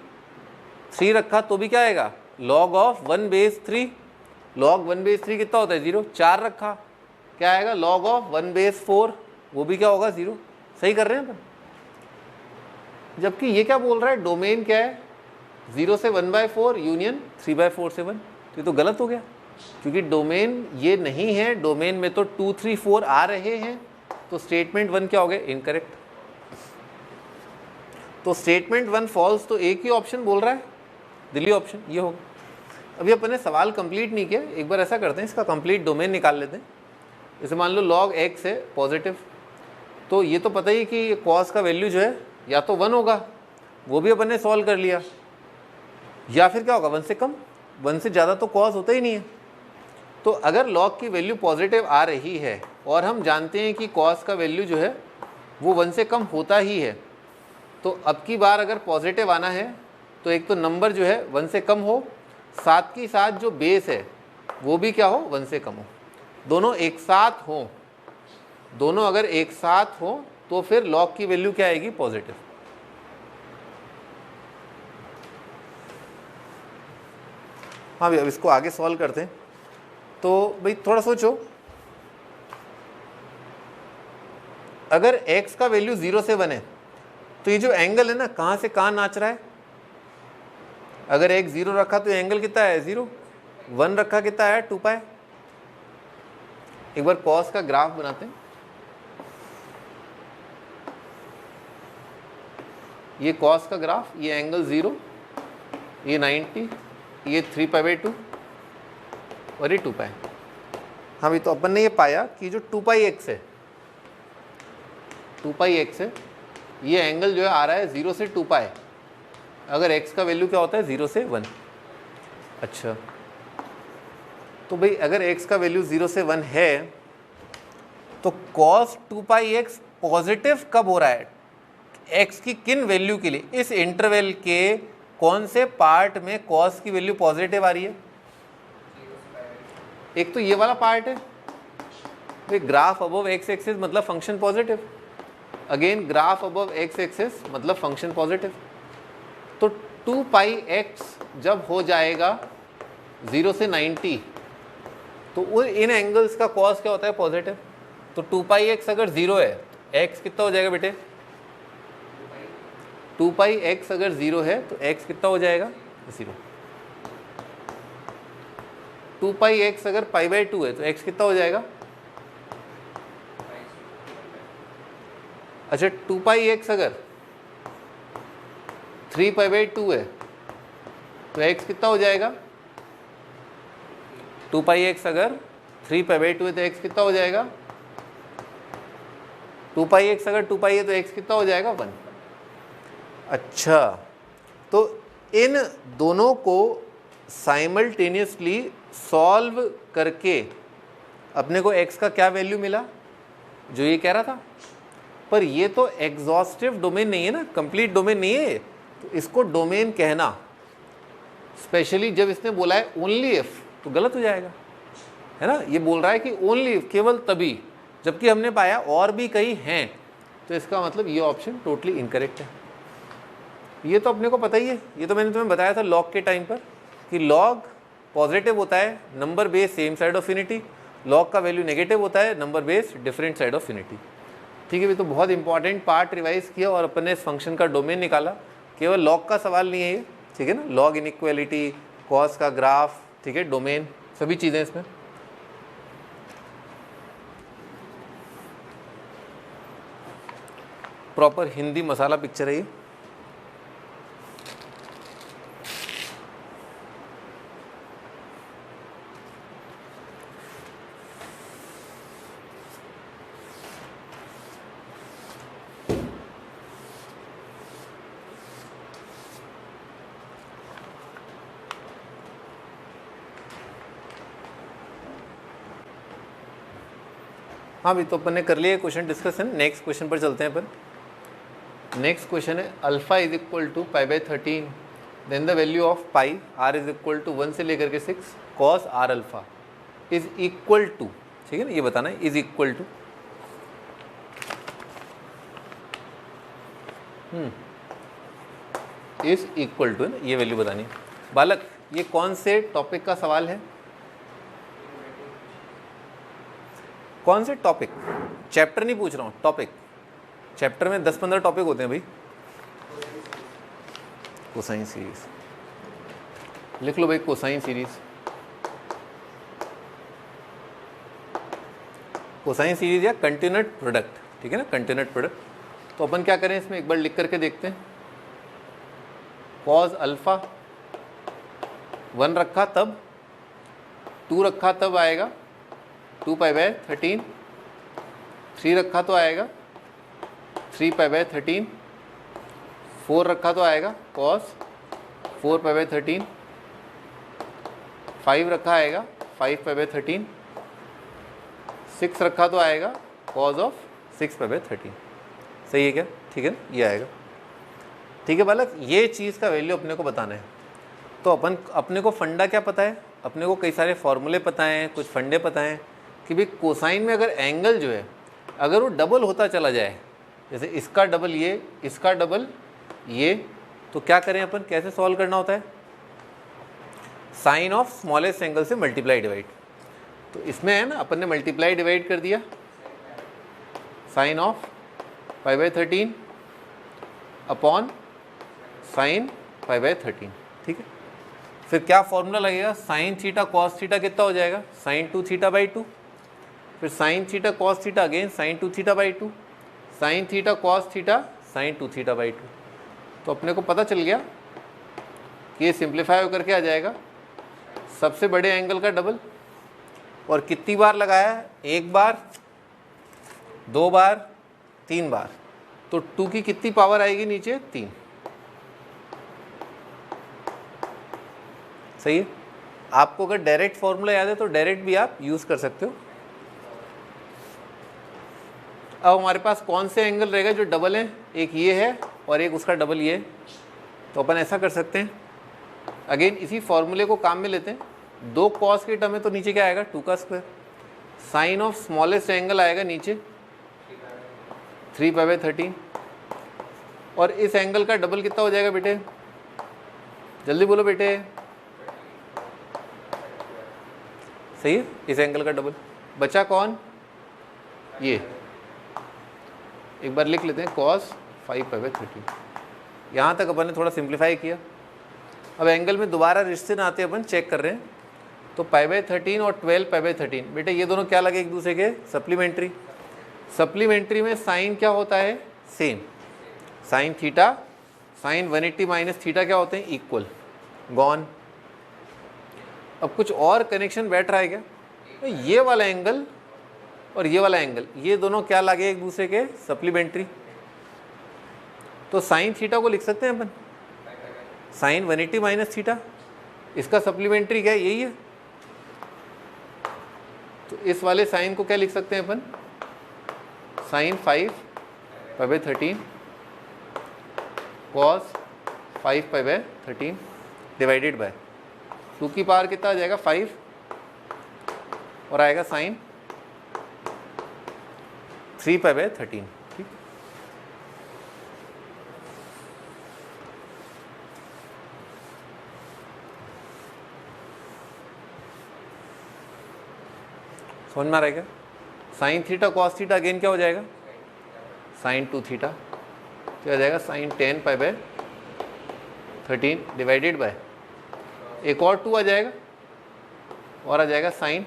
3 रखा तो भी क्या आएगा log ऑफ 1/3। log 1/3 कितना होता है 0। 4 रखा क्या आएगा log ऑफ 1/4, वो भी क्या होगा 0। सही कर रहे हैं अपन। जबकि ये क्या बोल रहा है, डोमेन क्या है 0 से 1/4 यूनियन 3/4 से 1। तो ये तो गलत हो गया, क्योंकि डोमेन ये नहीं है। डोमेन में तो 2, 3, 4 आ रहे हैं। तो स्टेटमेंट 1 क्या हो गया इनकरेक्ट। तो स्टेटमेंट 1 फॉल्स। तो एक ही ऑप्शन बोल रहा है, दिल्ली ऑप्शन ये होगा। अभी अपन ने सवाल कंप्लीट नहीं किया, एक बार ऐसा करते हैं इसका कंप्लीट डोमेन निकाल लेते हैं। जैसे मान लो log x है पॉजिटिव, तो ये तो पता ही कि कॉस का वैल्यू जो है या तो 1 होगा, वो भी अपन ने सॉल्व कर लिया, या फिर क्या होगा 1 से कम। 1 से ज़्यादा तो कॉस होता ही नहीं है। तो अगर log की वैल्यू पॉजिटिव आ रही है और हम जानते हैं कि कॉस का वैल्यू जो है वो 1 से कम होता ही है, तो अब की बार अगर पॉजिटिव आना है तो एक तो नंबर जो है 1 से कम हो, साथ ही साथ जो बेस है वो भी क्या हो 1 से कम हो। दोनों एक साथ हों, दोनों अगर एक साथ हों तो फिर log की वैल्यू क्या आएगी पॉजिटिव। हाँ भाई अब इसको आगे सॉल्व करते हैं। तो भाई थोड़ा सोचो, अगर x का वैल्यू 0 से 1 है तो ये जो एंगल है ना कहाँ से कहाँ नाच रहा है। अगर x 0 रखा तो एंगल कितना है 0, 1 रखा कितना है 2π। एक बार कॉस का ग्राफ बनाते हैं। ये कॉस का ग्राफ, ये एंगल 0, ये 90, ये 3π/2 और ये 2π। हाँ भाई तो अपन ने ये पाया कि जो 2πx है, 2πx है, ये एंगल जो है आ रहा है 0 से 2π। अगर x का वैल्यू क्या होता है 0 से 1। अच्छा तो भाई अगर x का वैल्यू 0 से 1 है तो cos 2πx पॉजिटिव कब हो रहा है, x की किन वैल्यू के लिए, इस इंटरवल के कौन से पार्ट में cos की वैल्यू पॉजिटिव आ रही है। एक तो ये वाला पार्ट है, भाई ग्राफ अबव x एक्सिस मतलब function positive, again graph above x axis मतलब फंक्शन पॉजिटिव। तो 2πx जब हो जाएगा 0 से 90 तो इन एंगल्स का कॉस क्या होता है पॉजिटिव। तो 2πx अगर 0 है तो x कितना हो जाएगा बेटे, 2πx अगर 0 है तो x कितना हो जाएगा 0। 2πx अगर π/2 है तो x कितना हो जाएगा। अच्छा 2πx अगर 3π/2 है तो x कितना हो जाएगा। 2πx अगर 3π/2 है तो x कितना हो जाएगा। 2πx अगर 2π है तो x कितना हो जाएगा 1। अच्छा तो इन दोनों को साइमल्टेनियसली सॉल्व करके अपने को x का क्या वैल्यू मिला जो ये कह रहा था। पर ये तो एग्जॉस्टिव डोमेन नहीं है ना, कंप्लीट डोमेन नहीं है। तो इसको डोमेन कहना, स्पेशली जब इसने बोला है ओनली इफ, तो गलत हो जाएगा, है ना। ये बोल रहा है कि ओनली इफ, केवल तभी, जबकि हमने पाया और भी कई हैं तो इसका मतलब ये ऑप्शन टोटली इनकरेक्ट है। ये तो अपने को पता ही है, ये तो मैंने तुम्हें बताया था लॉग के टाइम पर कि लॉग पॉजिटिव होता है number base same side of unity, log का वैल्यू नेगेटिव होता है number base different side of unity. ठीक है, ये तो बहुत इंपॉर्टेंट पार्ट रिवाइज किया और अपन ने इस फंक्शन का डोमेन निकाला। केवल लॉग का सवाल नहीं है ये, ठीक है ना, लॉग इनइक्वालिटी, कॉस का ग्राफ, ठीक है, डोमेन, सभी चीज़ें इसमें। प्रॉपर हिंदी मसाला पिक्चर है ये। हाँ भी तो अपन ने कर लिया क्वेश्चन डिस्कशन। नेक्स्ट क्वेश्चन पर चलते हैं अपन। नेक्स्ट क्वेश्चन है alpha is equal to pi by 13, then the value of pi r is equal to 1 से लेकर के 6 cos r alpha is equal to, ठीक है ना, ये बताना है is equal to is equal to, है ना, ये वैल्यू बतानी है। बालक ये कौन से टॉपिक का सवाल है, कौन से टॉपिक, चैप्टर नहीं पूछ रहा हूँ, टॉपिक। चैप्टर में 10-15 टॉपिक होते हैं भाई। कोसाइन सीरीज लिख लो भाई, कोसाइन सीरीज। कोसाइन सीरीज या कंटिन्यूट प्रोडक्ट, ठीक है ना, कंटिन्यूट प्रोडक्ट। तो अपन क्या करें इसमें, एक बार लिख करके देखते हैं। कॉस अल्फा 1 रखा तब, 2 रखा तब आएगा 2 पाई बाय 13, 3 रखा तो आएगा 3 पाई बाय 13, 4 रखा तो आएगा कॉस 4 पाई बाय 13, 5 रखा आएगा 5 पाई बाय 13, 6 रखा तो आएगा कॉस ऑफ 6 पाई बाय 13। सही है क्या, ठीक है ना, ये आएगा। ठीक है बालक, ये चीज़ का वैल्यू अपने को बताना है। तो अपने को फंडा क्या पता है, अपने को कई सारे फॉर्मूले पता हैं, कुछ फंडे पता हैं कि भाई कोसाइन में अगर एंगल जो है अगर वो डबल होता चला जाए, जैसे इसका डबल ये, इसका डबल ये, तो क्या करें अपन, कैसे सॉल्व करना होता है, साइन ऑफ स्मॉलेस्ट एंगल से मल्टीप्लाई डिवाइड। तो इसमें है ना, अपन ने मल्टीप्लाई डिवाइड कर दिया, sine of pi by 13 upon sine pi by 13, ठीक है। फिर क्या फॉर्मूला लगेगा, साइन थीटा कॉस थीटा कितना हो जाएगा, साइन 2 थीटा बाई 2, फिर sign theta cos theta again sine 2 theta by 2, sine theta cos theta sine 2 theta by 2। तो अपने को पता चल गया कि ये सिंप्लीफाई होकर के आ जाएगा सबसे बड़े एंगल का डबल। और कितनी बार लगाया है, 1 बार, 2 बार, 3 बार, तो 2 की कितनी पावर आएगी नीचे, 3। सही है। आपको अगर डायरेक्ट फॉर्मूला याद है तो डायरेक्ट भी आप यूज़ कर सकते हो। अब हमारे पास कौन से एंगल रहेगा जो डबल है, एक ये है और एक उसका डबल ये है। तो अपन ऐसा कर सकते हैं, अगेन इसी फॉर्मूले को काम में लेते हैं। 2 कॉस के टर्म है तो नीचे क्या आएगा, 2 का square, sine of smallest angle आएगा नीचे 3 पाई बाय 13, और इस एंगल का डबल कितना हो जाएगा बेटे, जल्दी बोलो बेटे। सही है, इस एंगल का डबल बचा कौन, ये एक बार लिख लेते हैं, कॉस 5 पाई बाय 13। यहाँ तक अपन ने थोड़ा सिंप्लीफाई किया। अब एंगल में दोबारा रिश्ते ना आते, अपन चेक कर रहे हैं। तो पाई बाय 13 और 12 पाई बाय 13, बेटे ये दोनों क्या लगे एक दूसरे के, सप्लीमेंट्री। सप्लीमेंट्री में साइन क्या होता है, same, sign theta sign 180 minus theta क्या होते हैं, इक्वल, गॉन। अब कुछ और कनेक्शन बैठ रहा है क्या, तो ये वाला एंगल और ये वाला एंगल, ये दोनों क्या लगे एक दूसरे के, सप्लीमेंट्री। तो साइन थीटा को लिख सकते हैं अपन, साइन 180 माइनस थीटा, इसका सप्लीमेंट्री क्या है, यही है। तो इस वाले साइन को क्या लिख सकते हैं अपन, sine 5 pi by 13 cos 5 pi by 13 divided by 2 की पावर कितना आ जाएगा, 5, और आएगा साइन 3 पाई बाय 13, ठीक। समझ में आ रहा है क्या? Sine theta cos theta again क्या हो जाएगा? साइन 2 थीटा, क्या हो जाएगा? Sine 10 pi by 13 divided by एक और 2 आ जाएगा और आ जाएगा साइन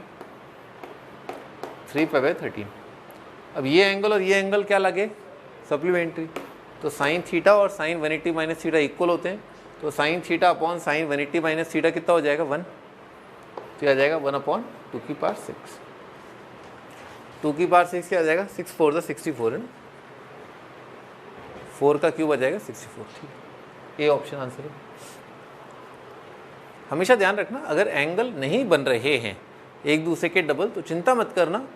3 पाई बाय 13। अब ये एंगल और ये एंगल क्या लगे? सप्लीमेंट्री। तो साइन थीटा और साइन 180 माइनस थीटा इक्वल होते हैं, तो sine theta upon sine 180 minus theta कितना हो जाएगा? 1। तो आ जाएगा 1/2 की पावर 6। 2 की पावर 6 क्या आ जाएगा? 6 4 द 64 है ना, 4 का क्यूब आ जाएगा 64। ठीक है, ये ऑप्शन आंसर है। हमेशा ध्यान रखना, अगर एंगल नहीं बन रहे हैं एक दूसरे के डबल तो चिंता मत करना,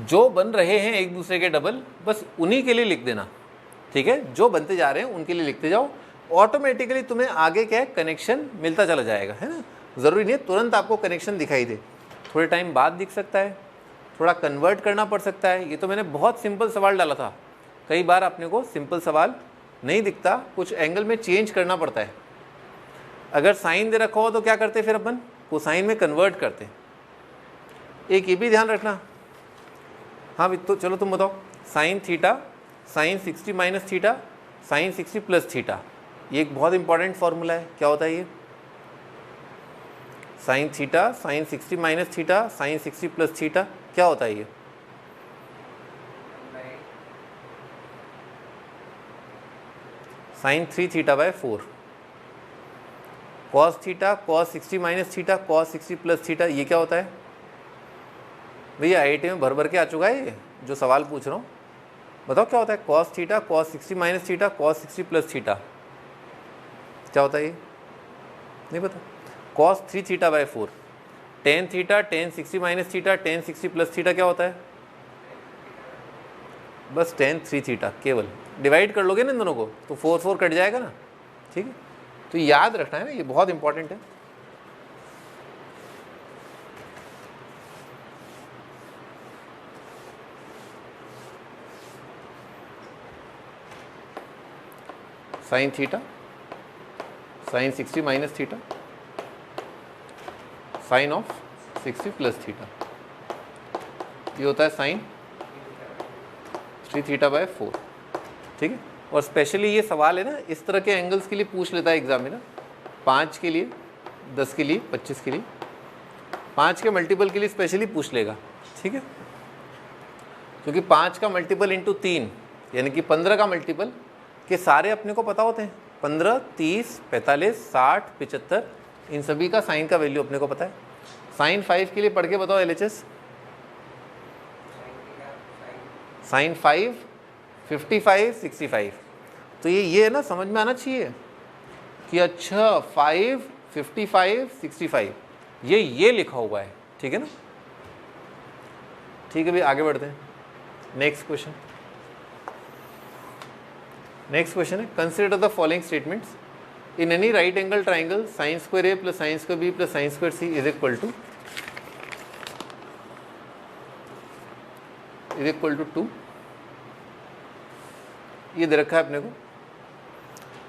जो बन रहे हैं एक दूसरे के डबल बस उन्हीं के लिए लिख देना। ठीक है, जो बनते जा रहे हैं उनके लिए लिखते जाओ, ऑटोमेटिकली तुम्हें आगे क्या है कनेक्शन मिलता चला जाएगा, है ना। ज़रूरी नहीं है तुरंत आपको कनेक्शन दिखाई दे, थोड़े टाइम बाद दिख सकता है, थोड़ा कन्वर्ट करना पड़ सकता है। ये तो मैंने बहुत सिंपल सवाल डाला था, कई बार अपने को सिंपल सवाल नहीं दिखता, कुछ एंगल में चेंज करना पड़ता है। अगर साइन दे रखा हो तो क्या करते फिर अपन कोसाइन में कन्वर्ट करते। एक ये भी ध्यान रखना। हाँ भी, तो चलो तुम बताओ, sign theta sine 60 minus theta sine 60 plus theta, ये एक बहुत इंपॉर्टेंट फॉर्मूला है। क्या होता है ये? Sine theta sine 60 minus theta sine 60 plus theta, क्या होता है ये? Sine 3 theta by 4। Cos theta cos 60 minus theta cos 60 plus theta, ये क्या होता है भैया? IIT में भर भर के आ चुका है ये जो सवाल पूछ रहा हूँ। बताओ क्या होता है? Cos theta cos 60 minus theta cos 60 plus theta, क्या होता है ये? नहीं पता। Cos 3 theta by 4। Tan theta tan 60 minus theta tan 60 plus theta, क्या होता है? बस टेन 3 थीटा। केवल डिवाइड कर लोगे ना इन दोनों को तो 4 4 कट जाएगा ना। ठीक है, तो याद रखना है ना, ये बहुत इंपॉर्टेंट है। Sign theta sine 60 minus theta sign of 60 plus theta, ये होता है साइन 3 थीटा बाय 4। ठीक है, और स्पेशली ये सवाल है ना इस तरह के एंगल्स के लिए पूछ लेता है एग्जामिनर, 5 के लिए 10 के लिए 25 के लिए, 5 के मल्टीपल के लिए स्पेशली पूछ लेगा। ठीक है, क्योंकि 5 का मल्टीपल इंटू 3 यानी कि 15 का मल्टीपल के सारे अपने को पता होते हैं। 15 30 45 60 75, इन सभी का साइन का वैल्यू अपने को पता है। साइन 5 के लिए पढ़ के बताओ LHS। साइन 5 55 65, तो ये है ना, समझ में आना चाहिए कि अच्छा 5 55 65 ये लिखा हुआ है। ठीक है ना, ठीक है भी आगे बढ़ते हैं। नेक्स्ट क्वेश्चन है, consider the following statements. In any right angle triangle sine square A plus sine square B plus sine square C is equal to 2, ये दे रखा है अपने को।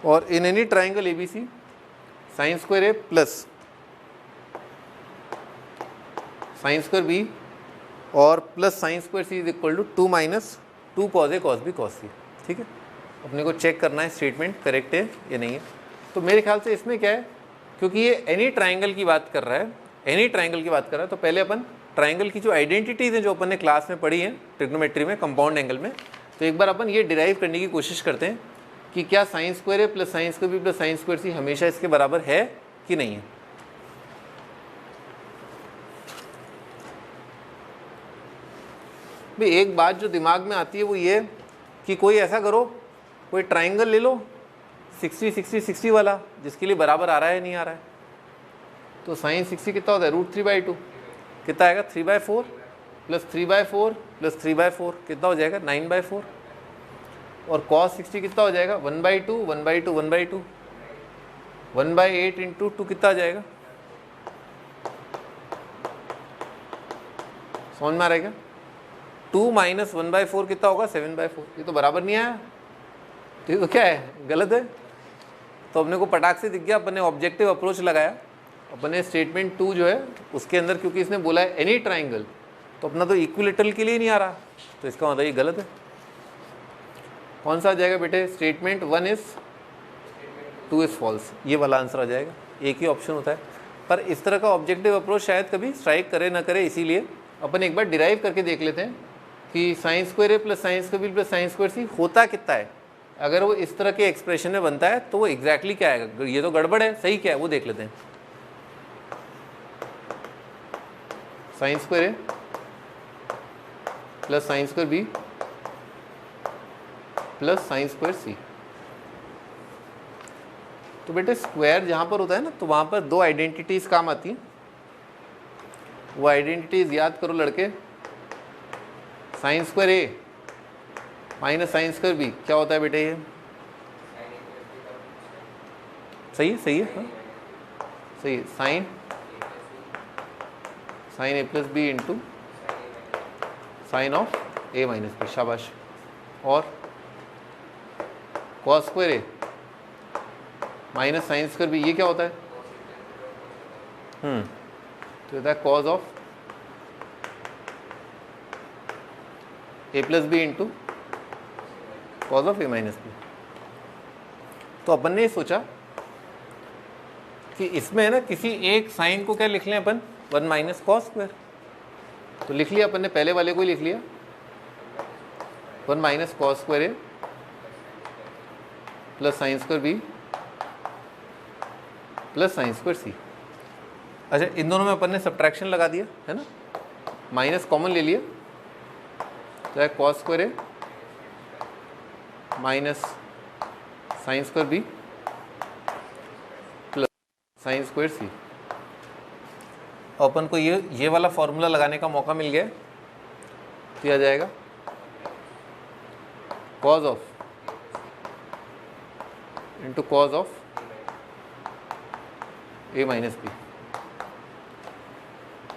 और in any triangle ABC sine square A plus sine square B और plus sine square C is equal to 2 minus 2 cos A cos B cos C। ठीक है, अपने को चेक करना है स्टेटमेंट करेक्ट है या नहीं है। तो मेरे ख्याल से इसमें क्या है, क्योंकि ये एनी ट्राइंगल की बात कर रहा है, तो पहले अपन ट्राइंगल की जो आइडेंटिटीज़ हैं जो अपन ने क्लास में पढ़ी हैं ट्रिग्नोमेट्री में कंपाउंड एंगल में, तो एक बार अपन ये डिराइव करने की कोशिश करते हैं कि क्या sign square A plus sine square B plus sine square C हमेशा इसके बराबर है कि नहीं है। भाई एक बात जो दिमाग में आती है वो ये कि कोई ऐसा करो, कोई ट्राइंगल ले लो 60 60 60 वाला, जिसके लिए बराबर आ रहा है नहीं आ रहा है। तो साइन 60 कितना होता है? √3/2 कितना आएगा? 3/4 प्लस 3/4 प्लस 3/4 कितना हो जाएगा? 9/4। और कॉस 60 कितना हो जाएगा? 1/2 1/2 1/2 1/8 इंटू 2 कितना आ जाएगा? समझ में आ रहा है क्या? 2 माइनस 1/4 कितना होगा? 7/4। ये तो बराबर नहीं आया, तो ये तो क्या है? गलत है। तो अपने को पटाख से दिख गया, अपन ने ऑब्जेक्टिव अप्रोच लगाया अपने स्टेटमेंट 2 जो है उसके अंदर क्योंकि इसने बोला है एनी ट्राइंगल, तो अपना तो इक्विलेटरल के लिए नहीं आ रहा, तो इसका मतलब ये गलत है। कौन सा आ जाएगा बेटे? स्टेटमेंट 1 इज 2 इज फॉल्स, ये वाला आंसर आ जाएगा। एक ही ऑप्शन होता है, पर इस तरह का ऑब्जेक्टिव अप्रोच शायद कभी स्ट्राइक करे ना करे, इसीलिए अपन एक बार डिराइव करके देख लेते हैं कि sine square A plus sine square B plus sine square C होता कितना है। अगर वो इस तरह के एक्सप्रेशन में बनता है तो वो एग्जैक्टली क्या आएगा, ये तो गड़बड़ है, सही क्या है वो देख लेते हैं। Sine square A plus sine square B plus sine square C. तो बेटे स्क्वायर जहाँ पर होता है ना, तो वहाँ पर दो आइडेंटिटीज़ काम आती हैं। वो आइडेंटिटीज़ याद करो लड़के। साइन स्क्वायर ए माइनस साइन स्क्वायर बी क्या होता है बेटे? ये सही है, सही है, हाँ सही है। Sine a plus b into sine of A minus b, शाबाश। और कॉस स्क्वायर ए माइनस साइन स्क्वायर बी, ये क्या होता है? तो होता है cos of a plus b into cos of A minus b. तो अपन ने सोचा कि इसमें है ना किसी एक साइन को क्या लिख लें अपन, 1 माइनस कॉस स्क्वायर। तो लिख लिया अपन ने, पहले वाले को ही लिख लिया, 1 minus cos square A plus sine square B plus sine square C. अच्छा, इन दोनों में अपन ने सब्ट्रैक्शन लगा दिया है ना, माइनस कॉमन ले लिया, तो है कॉस स्क्वायर ए minus sine square B plus sine square C. अपन को ये वाला फॉर्मूला लगाने का मौका मिल गया, तो आ जाएगा cos of into cos of A minus B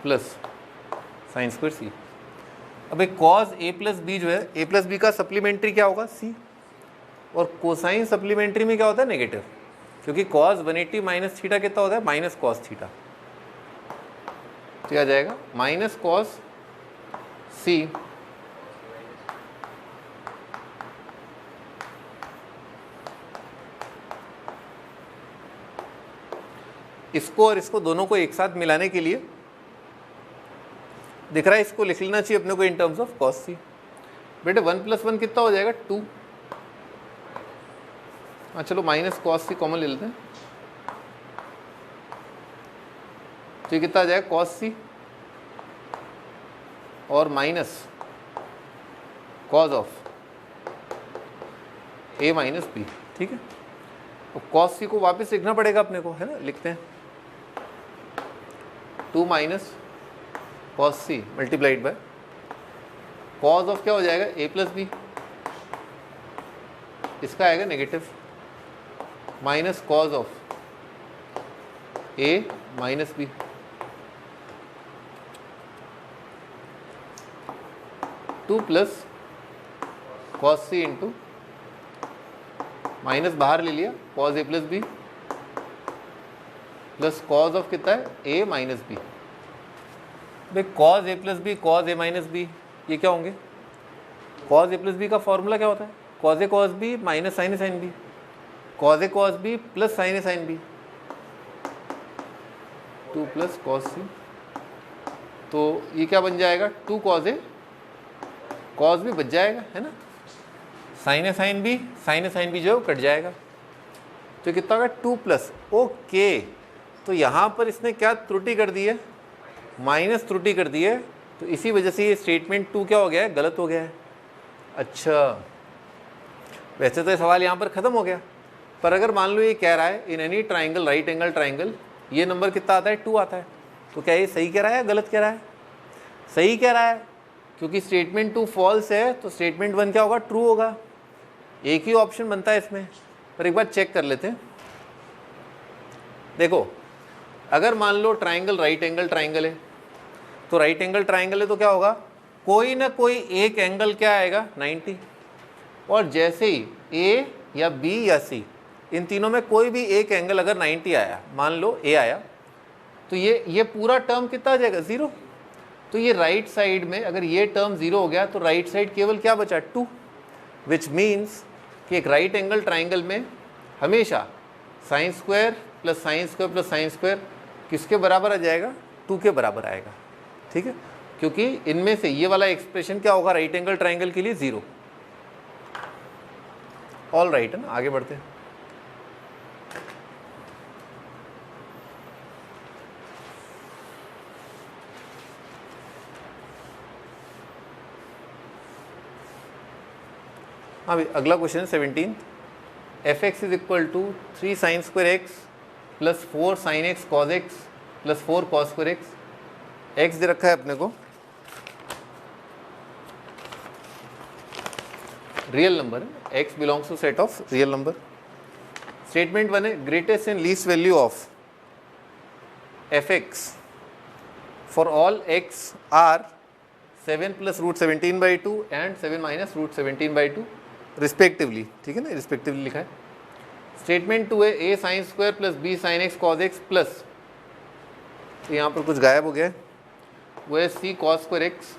plus sine square C. अब एक कॉज ए प्लस बी जो है, ए प्लस बी का सप्लीमेंट्री क्या होगा? सी। और कोसाइन सप्लीमेंट्री में क्या होता है? नेगेटिव, क्योंकि कॉज 180 माइनस थीटा कितना होता है? Minus cos theta. तो क्या जाएगा? माइनस कॉस सी इसको और इसको दोनों को एक साथ मिलाने के लिए दिख रहा है, इसको लिख लेना चाहिए अपने को इन टर्म्स ऑफ कॉस सी। बेटे 1 + 1 कितना हो जाएगा? 2। हाँ चलो माइनस कॉस सी कॉमन ले लेते हैं, तो ये कितना आ जाएगा? कॉस सी और minus cos of A minus b. ठीक है, तो कॉस सी को वापस लिखना पड़ेगा अपने को, है ना? लिखते हैं 2 minus cos c multiplied by cos of क्या हो जाएगा? ए प्लस बी, इसका आएगा negative, minus cos of A minus b. Two plus cos c into minus बाहर ले लिया, cos A plus B plus cos of कितना है? A minus b. भाई cos A plus b cos a minus b ये क्या होंगे? Cos ए plus B का फॉर्मूला क्या होता है? कॉज ए कॉस बी माइनस साइन ए साइन बी, कॉज ए कॉस बी प्लस साइन ए साइन बी, 2 प्लस कॉस सी। तो ये क्या बन जाएगा? 2 कॉज ए कॉस बी बच जाएगा, है ना? साइन ए साइन बी जो कट जाएगा, तो कितना होगा? 2 प्लस। ओके, तो यहाँ पर इसने क्या त्रुटि कर दी है? माइनस त्रुटि कर दी है, तो इसी वजह से ये स्टेटमेंट 2 क्या हो गया है? गलत हो गया है। अच्छा, वैसे तो ये सवाल यहाँ पर ख़त्म हो गया, पर अगर मान लो ये कह रहा है इन any triangle right angle triangle ये नंबर कितना आता है? 2 आता है, तो क्या ये सही कह रहा है या गलत कह रहा है? सही कह रहा है, क्योंकि स्टेटमेंट 2 फॉल्स है, तो स्टेटमेंट 1 क्या होगा? ट्रू होगा। एक ही ऑप्शन बनता है इसमें, पर एक बार चेक कर लेते हैं। देखो, अगर मान लो ट्राइंगल राइट एंगल ट्राइंगल है, तो राइट एंगल ट्राइंगल है तो क्या होगा? कोई ना कोई एक एंगल क्या आएगा? 90। और जैसे ही ए या बी या सी इन तीनों में कोई भी एक एंगल अगर 90 आया, मान लो ए आया, तो ये पूरा टर्म कितना आ जाएगा 0। तो ये राइट साइड में अगर ये टर्म 0 हो गया तो राइट साइड केवल क्या बचा 2, विच मीन्स कि एक राइट एंगल ट्राइंगल में हमेशा sign square plus sine square plus sine square किसके बराबर आ जाएगा 2 के बराबर आएगा। ठीक है, क्योंकि इनमें से ये वाला एक्सप्रेशन क्या होगा राइट एंगल ट्राइंगल के लिए 0। ऑल राइट है ना, आगे बढ़ते हैं। हाँ भाई, अगला question 17, F X is equal to 3 sine square X plus 4 sine X cos X plus 4 cos square X. X दे रखा है अपने को, रियल नंबर है, X belongs to set of real number. Statement 1 है greatest and least value of F X for all X are 7 plus root 17/2 and 7 minus root 17/2 respectively. ठीक है ना, रिस्पेक्टिवली लिखा है। स्टेटमेंट 2 है ए sine square plus B sine X cos X plus, तो यहाँ पर कुछ गायब हो गया है, वो है c cos square x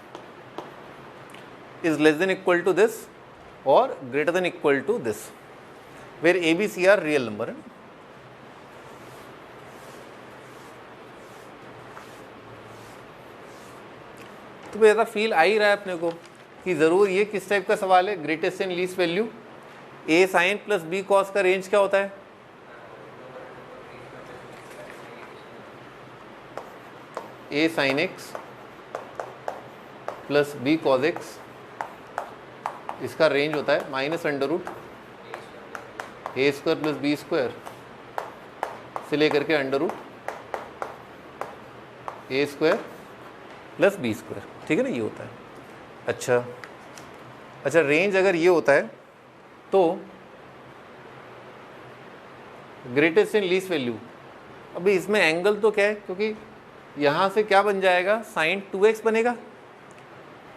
is less than equal to this or greater than equal to this, where a b c are real number है। तो ऐसा फील आ ही रहा है अपने को कि ज़रूर ये किस टाइप का सवाल है, greatest and least value. A sine plus b cos का रेंज क्या होता है, ए sine x plus b cos x, इसका रेंज होता है minus under root a square plus b square से लेकर के under root a square plus b square. ठीक है ना, ये होता है। अच्छा, रेंज अगर ये होता है तो ग्रेटेस्ट एंड लीस्ट वैल्यू, अभी इसमें एंगल तो क्या है, क्योंकि यहाँ से क्या बन जाएगा साइन 2x बनेगा,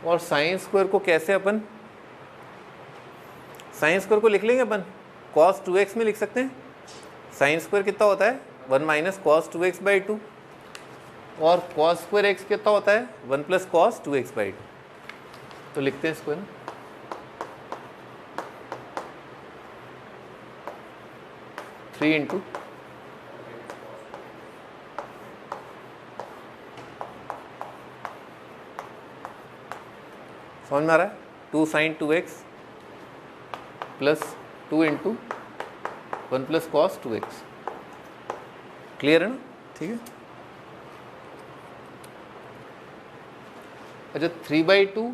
और साइन स्क्वायर को कैसे अपन साइन स्क्वायर को लिख लेंगे अपन cos 2x में लिख सकते हैं। साइन स्क्वायर कितना होता है 1 माइनस कॉस 2x/2 और cos स्क्वायर x कितना होता है 1 प्लस कॉस 2x/2। तो लिखते हैं इसको ना, थ्री इंटू समझ में आ रहा है 2 sine 2x plus 2 into 1 plus cos 2x। Clear है ना? ठीक है। अच्छा, 3/2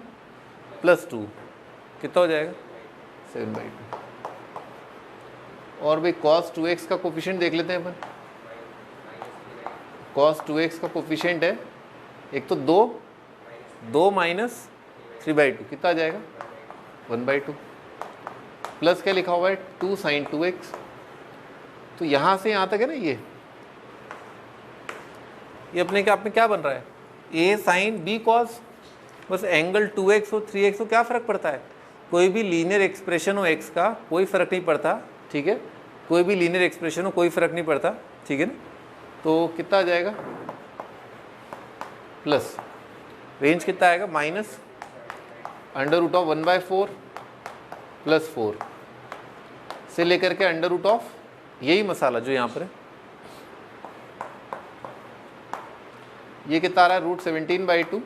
प्लस 2 कितना हो जाएगा 7/2। और भाई cos 2x का कोफिशिएंट देख लेते हैं अपन। cos 2x का कोफिशिएंट है एक तो 2 माइनस 3/2 कितना आ जाएगा 1/2, प्लस क्या लिखा हुआ है 2 साइन 2x। तो यहाँ से यहाँ तक है ना, ये अपने क्या क्या बन रहा है a साइन b कॉस, बस एंगल 2x हो 3x हो क्या फ़र्क पड़ता है, कोई भी लीनियर एक्सप्रेशन हो x का कोई फ़र्क नहीं पड़ता। ठीक है, कोई भी लीनियर एक्सप्रेशन हो कोई फ़र्क नहीं पड़ता। ठीक है ना, तो कितना आ जाएगा प्लस रेंज कितना आएगा minus under root of 1/4 plus 4 से लेकर के अंडर रूट ऑफ, यही मसाला जो यहाँ पर है, ये कितना आ रहा है रूट 17/2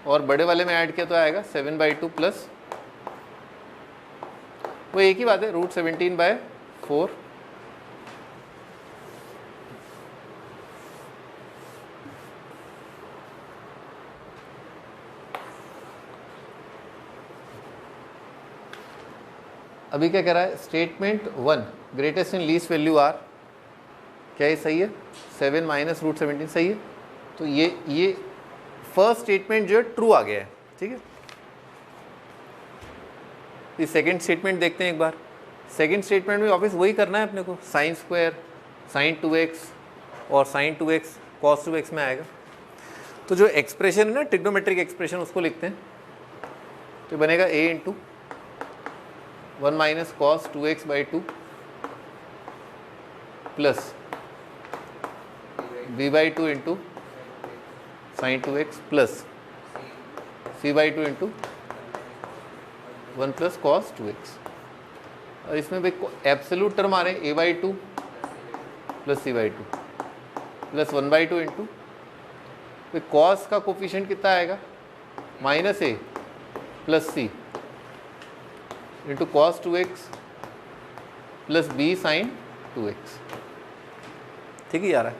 और बड़े वाले में ऐड किया तो आएगा 7/2 प्लस, वो एक ही बात है रूट 17/4। अभी क्या कह रहा है statement 1 greatest and least value are, क्या ये सही है 7 माइनस रूट 17 सही है। तो ये फर्स्ट स्टेटमेंट जो है ट्रू आ गया है। ठीक है, ये सेकंड स्टेटमेंट देखते हैं एक बार। सेकंड स्टेटमेंट में वापस वही करना है अपने को, साइन स्क्वायर साइन 2x और साइन 2x कॉस 2x में आएगा। तो जो एक्सप्रेशन है ना ट्रिग्नोमेट्रिक एक्सप्रेशन उसको लिखते हैं, तो बनेगा a into 1 minus cos 2x/2 plus b/2 into sine 2x plus c/2 into 1 plus cos 2x। और इसमें भाई एब्सोल्यूट टर्म आ रहे हैं a/2 plus c/2 plus 1/2 into cos का कोफिशिएंट कितना आएगा -a plus c into cos 2x plus b sine 2x। ठीक है यार,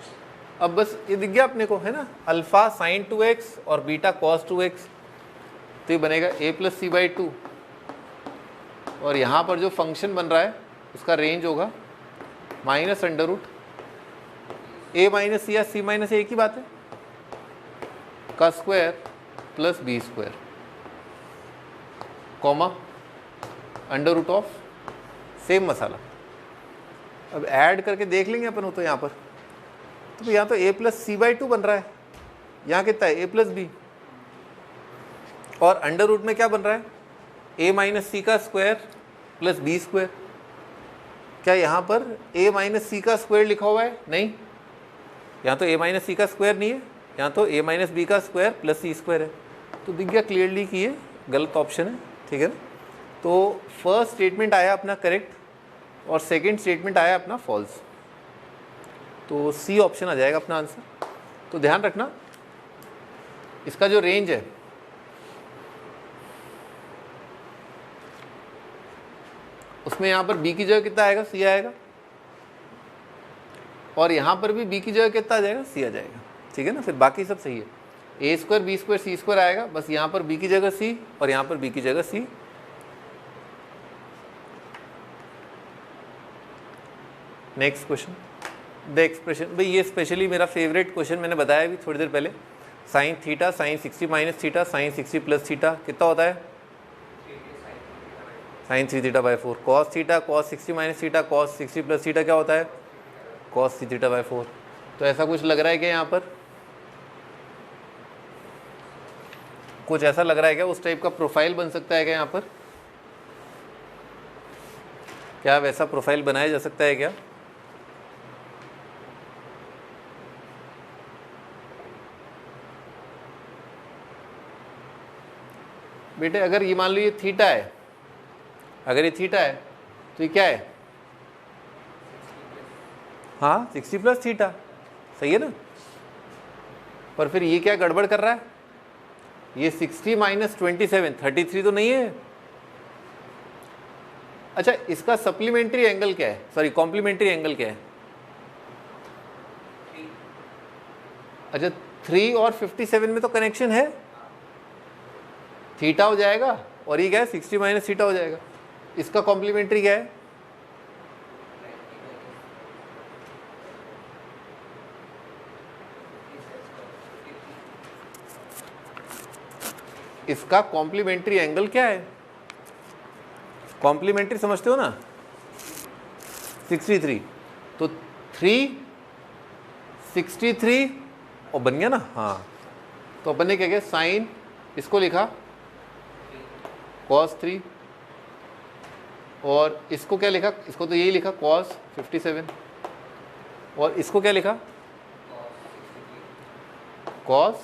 अब बस ये दिख गया अपने को है ना, अल्फा साइन 2x और बीटा कॉस 2x। तो ये बनेगा a प्लस c/2 और यहाँ पर जो फंक्शन बन रहा है उसका रेंज होगा minus under root a minus या c माइनस a की बात है का square plus b square comma under root of same मसाला। अब ऐड करके देख लेंगे अपन, हो तो यहाँ पर तो यहाँ तो a प्लस c/2 बन रहा है, यहाँ कितना है a प्लस b, और अंडर रूट में क्या बन रहा है a माइनस सी का स्क्वायर प्लस b स्क्वायर। क्या यहाँ पर a माइनस सी का स्क्वायर लिखा हुआ है? नहीं, यहाँ तो a माइनस सी का स्क्वायर नहीं है, यहाँ तो a माइनस बी का स्क्वायर प्लस c स्क्वायर है। तो दिख गया क्लियरली कि ये गलत ऑप्शन है। ठीक है ना, तो फर्स्ट स्टेटमेंट आया अपना करेक्ट और सेकंड स्टेटमेंट आया अपना फॉल्स, तो सी ऑप्शन आ जाएगा अपना आंसर। तो ध्यान रखना इसका जो रेंज है उसमें यहाँ पर b की जगह कितना आएगा c आएगा, और यहाँ पर भी b की जगह कितना आ जाएगा c आ जाएगा। ठीक है ना, फिर बाकी सब सही है, a square b square c square आएगा, बस यहाँ पर b की जगह c और यहाँ पर b की जगह c। Next question, the expression, भाई ये स्पेशली मेरा फेवरेट क्वेश्चन, मैंने बताया अभी थोड़ी देर पहले। Sine theta sine 60 minus theta sine 60 plus theta कितना होता है sine 3θ/4। Cos theta cos 60 minus theta cos 60 plus theta क्या होता है कॉस 3θ/4। तो ऐसा कुछ लग रहा है क्या यहाँ पर, कुछ ऐसा लग रहा है क्या, उस टाइप का प्रोफाइल बन सकता है क्या यहाँ पर, क्या वैसा प्रोफाइल बनाया जा सकता है क्या? बेटे अगर ये मान लो ये थीटा है, अगर ये थीटा है तो ये क्या है, हाँ 60 प्लस थीटा, सही है ना। पर फिर ये क्या गड़बड़ कर रहा है, ये 60 माइनस 27 33 तो नहीं है। अच्छा इसका सप्लीमेंट्री एंगल क्या है, सॉरी कॉम्प्लीमेंट्री एंगल क्या है? अच्छा 3 और 57 में तो कनेक्शन है, थीटा हो जाएगा और ये क्या है 60 माइनस थीटा हो जाएगा। इसका कॉम्प्लीमेंट्री क्या है, इसका कॉम्प्लीमेंट्री एंगल क्या है, कॉम्प्लीमेंट्री समझते हो ना 63, तो 363 और बन गया ना। हाँ तो अपन ने क्या किया, साइन इसको लिखा cos 3 और इसको क्या लिखा, इसको तो यही लिखा cos 57 और इसको क्या लिखा cos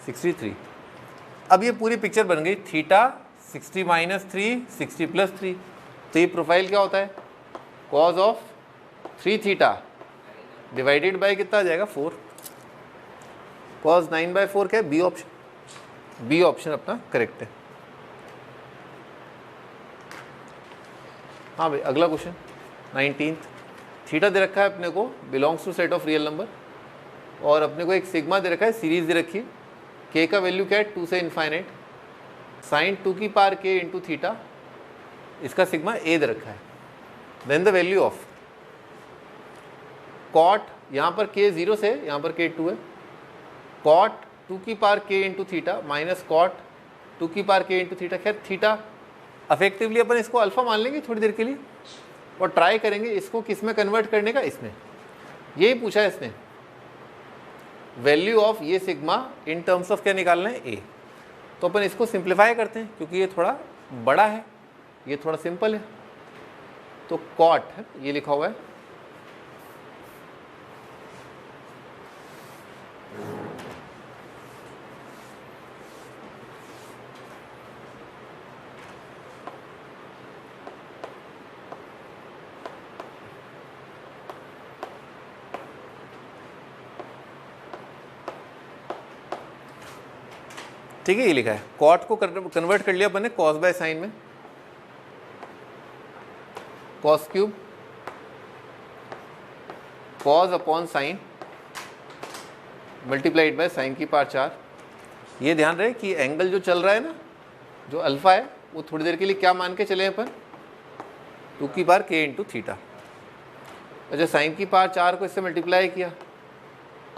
63। अब ये पूरी पिक्चर बन गई, थीटा 60 माइनस 3 60 प्लस 3। तो ये प्रोफाइल क्या होता है cos of 3 theta divided by कितना आ जाएगा 4, cos 9/4 क्या है, बी ऑप्शन, बी ऑप्शन अपना करेक्ट है। हाँ भाई अगला क्वेश्चन 19th, थीटा दे रखा है अपने को belongs to set of real number और अपने को एक सिग्मा दे रखा है, सीरीज दे रखी है, के का वैल्यू क्या है 2 से इन्फाइनाइट, साइन 2 की पावर के इंटू थीटा, इसका सिग्मा ए दे रखा है। Then the value of cot, यहाँ पर के 0 से यहाँ पर के 2 है, कॉट 2 की पावर के इंटू थीटा माइनस कॉट 2 की पावर के इंटू थीटा। खैर थीटा अफेक्टिवली अपन इसको अल्फा मान लेंगे थोड़ी देर के लिए और ट्राई करेंगे इसको किस में कन्वर्ट करने का, इसमें यही पूछा है इसने, वैल्यू ऑफ ये सिग्मा इन टर्म्स ऑफ क्या निकालना है ए। तो अपन इसको सिंप्लीफाई करते हैं क्योंकि ये थोड़ा बड़ा है, ये थोड़ा सिंपल है। तो कॉट है ये लिखा हुआ है ठीक है, ये लिखा है कॉट को कन्वर्ट कर लिया अपन ने कॉस बाय साइन में, cos cube cos upon sine multiplied by sine की पावर 4। ये ध्यान रहे कि एंगल जो चल रहा है ना, जो अल्फा है, वो थोड़ी देर के लिए क्या मान के चले अपन, 2 की पावर k इंटू थीटा। अच्छा, साइन की पावर 4 को इससे मल्टीप्लाई किया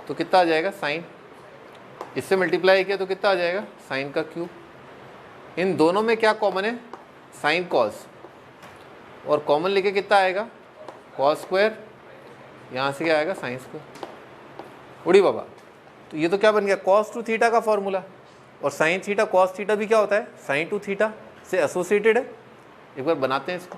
तो कितना आ जाएगा साइन, इससे मल्टीप्लाई किया तो कितना आ जाएगा साइन का क्यूब। इन दोनों में क्या कॉमन है, साइन कॉस, और कॉमन लेके कितना आएगा कॉस स्क्वायर, यहाँ से क्या आएगा साइन स्क्वायर। उड़ी बाबा, तो ये तो क्या बन गया कॉस टू थीटा का फॉर्मूला, और साइन थीटा कॉस थीटा भी क्या होता है साइन टू थीटा से एसोसिएटेड है। एक बार बनाते हैं इसको।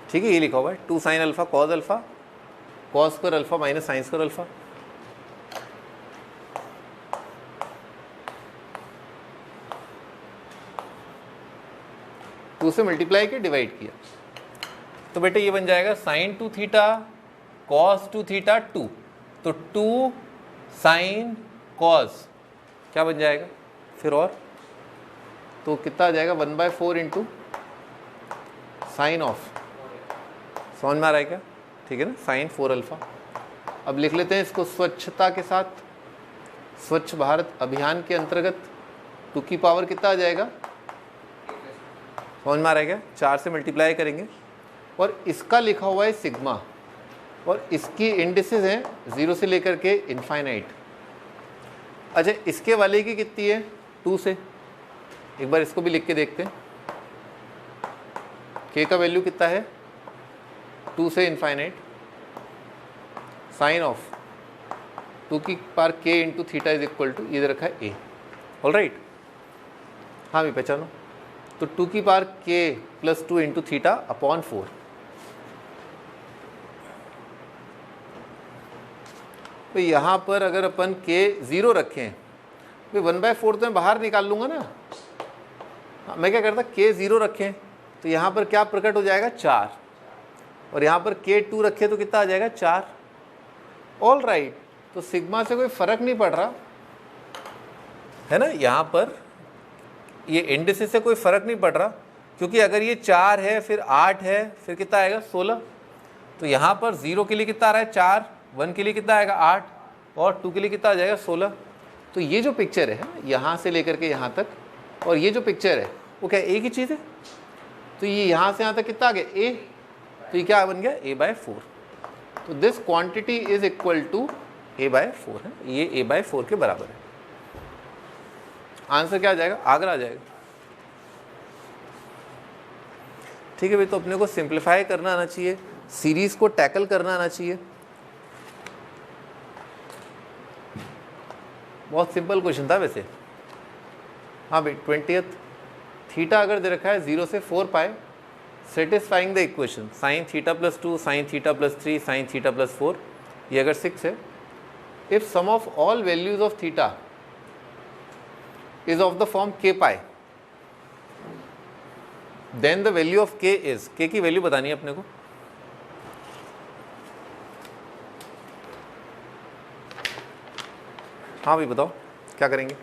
ठीक है, ये लिखा हुआ है 2 sine alpha cos square alpha minus sine square alpha. Two से मल्टीप्लाई किया डिवाइड किया तो बेटे ये बन जाएगा sine two theta cos two theta 2, तो 2 साइन कॉस क्या बन जाएगा फिर, और तो कितना आ जाएगा 1/4 इंटू साइन ऑफ, समझ में आ रहा है क्या, ठीक है ना, साइन 4 अल्फा। अब लिख लेते हैं इसको स्वच्छता के साथ, स्वच्छ भारत अभियान के अंतर्गत 2 की पावर कितना आ जाएगा, समझ में आ रहा है क्या, 4 से मल्टीप्लाई करेंगे, और इसका लिखा हुआ है सिग्मा, और इसकी इंडिसेस हैं 0 से लेकर के इनफाइनाइट। अच्छा, इसके वाले की कितनी है 2 से, एक बार इसको भी लिख के देखते हैं। k का वैल्यू कितना है 2 से इनफाइनाइट, साइन ऑफ 2 की power k into theta is equal to, ये रखा है a, ऑल राइट, हाँ भी पहचानो, तो 2 की power k plus 2 into theta upon 4। तो यहाँ पर अगर अपन k 0 रखें तो 1/4 तो मैं बाहर निकाल लूँगा ना, मैं क्या करता k 0 रखें तो यहाँ पर क्या प्रकट हो जाएगा 4, और यहाँ पर k 2 रखे तो कितना आ जाएगा 4, ऑल राइट। तो सिग्मा से कोई फर्क नहीं पड़ रहा है ना, यहाँ पर ये इंडिसेस से कोई फर्क नहीं पड़ रहा, क्योंकि अगर ये 4 है फिर 8 है फिर कितना आएगा 16, तो यहाँ पर 0 के लिए कितना आ रहा है 4, 1 के लिए कितना आएगा 8, और 2 के लिए कितना आ जाएगा 16। तो ये जो पिक्चर है यहाँ से लेकर के यहाँ तक, और ये जो पिक्चर है वो क्या एक ही चीज़ है, तो ये यहाँ से यहाँ तक कितना आ गया a, तो ये क्या बन गया a/4। तो this quantity is equal to a/4 है, ये a/4 के बराबर है। आंसर क्या आ जाएगा, आगरा आ जाएगा। ठीक है भाई, तो अपने को सिंप्लीफाई करना आना चाहिए, सीरीज को टैकल करना आना चाहिए। बहुत सिंपल क्वेश्चन था वैसे। हाँ भाई, 20th थीटा अगर दे रखा है 0 से 4 पाए, satisfying the equation sine theta plus 2 sine theta plus 3 sine theta plus 4, ये अगर 6 है, if sum of all values of theta is of the form k pi, then the value of k is, k की value बतानी है अपने को। हाँ भाई बताओ क्या करेंगे।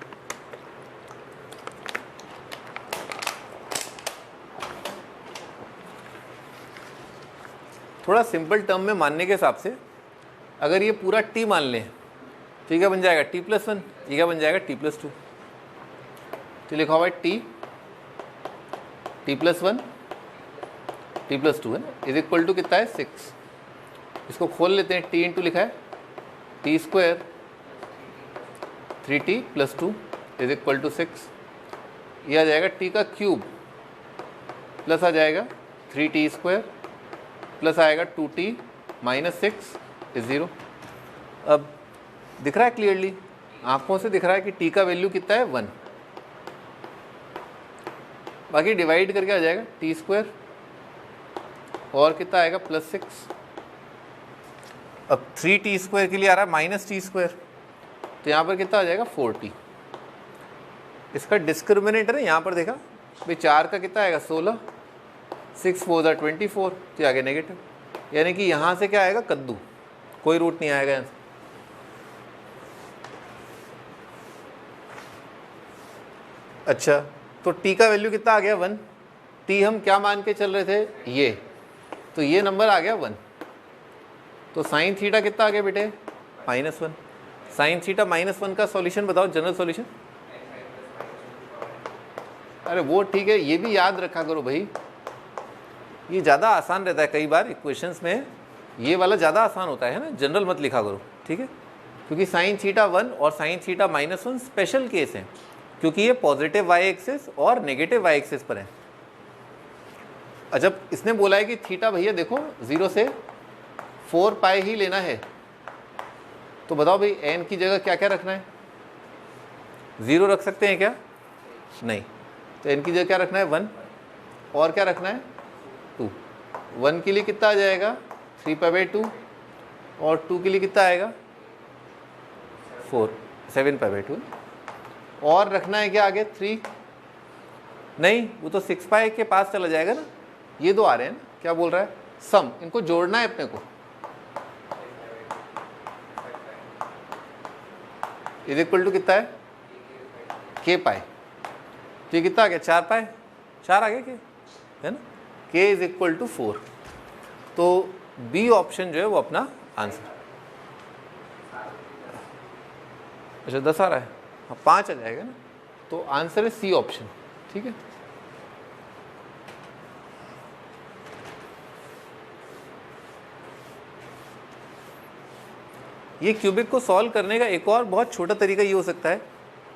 थोड़ा सिंपल टर्म में मानने के हिसाब से अगर ये पूरा t मान लें तो क्या बन जाएगा t+1, ये क्या बन जाएगा t+2। तो लिखा हुआ है t+1 t+2 है ना, इज इक्वल टू कितना है 6। इसको खोल लेते हैं, t इंटू लिखा है t² 3t + 2 is equal to 6। ये आ जाएगा t का क्यूब प्लस आ जाएगा 3t² प्लस आएगा 2t - 6 इज 0। अब दिख रहा है क्लियरली, आंखों से दिख रहा है कि t का वैल्यू कितना है 1, बाकी डिवाइड करके आ जाएगा t² और कितना आएगा +6। अब 3t² के लिए आ रहा है -t², तो यहाँ पर कितना आ जाएगा 4t। इसका डिस्क्रिमिनेंटर है यहाँ पर देखा भाई 4 का कितना आएगा 16, 6 4 ज़ा 24, तो आगे नेगेटिव, यानी कि यहाँ से क्या आएगा कद्दू, कोई रूट नहीं आएगा यहाँ से। अच्छा तो t का वैल्यू कितना आ गया 1, t हम क्या मान के चल रहे थे ये, तो ये नंबर आ गया 1, तो साइन थीटा कितना आ गया बेटे -1। साइन थीटा -1 का सॉल्यूशन बताओ, जनरल सॉल्यूशन। अरे वो ठीक है, ये भी याद रखा करो भाई, ये ज़्यादा आसान रहता है कई बार इक्वेशंस में, ये वाला ज़्यादा आसान होता है ना, जनरल मत लिखा करो, ठीक है। क्योंकि साइन थीटा 1 और साइन थीटा -1 स्पेशल केस हैं, क्योंकि ये पॉजिटिव वाई एक्सिस और नेगेटिव वाई एक्सिस पर है। जब इसने बोला है कि थीटा भैया देखो 0 से 4 पाई ही लेना है, तो बताओ भाई n की जगह क्या क्या रखना है, 0 रख सकते हैं क्या, नहीं, तो n की जगह क्या रखना है 1, और क्या रखना है 2। 1 के लिए कितना आ जाएगा 3π/2, और 2 के लिए कितना आएगा 7π/2, और रखना है क्या आगे 3, नहीं वो तो 6π के पास चला जाएगा ना, ये दो आ रहे हैं ना, क्या बोल रहा है सम, इनको जोड़ना है अपने को, इज इक्वल टू कितना है k π, तो ये कितना आ गया 4π, 4 आ गया k, है ना, k इज इक्वल टू 4, तो बी ऑप्शन जो है वो अपना आंसर। अच्छा 10 आ रहा है, हाँ 5 आ जाएगा ना, तो आंसर है सी ऑप्शन, ठीक है। ये क्यूबिक को सॉल्व करने का एक और बहुत छोटा तरीका ये हो सकता है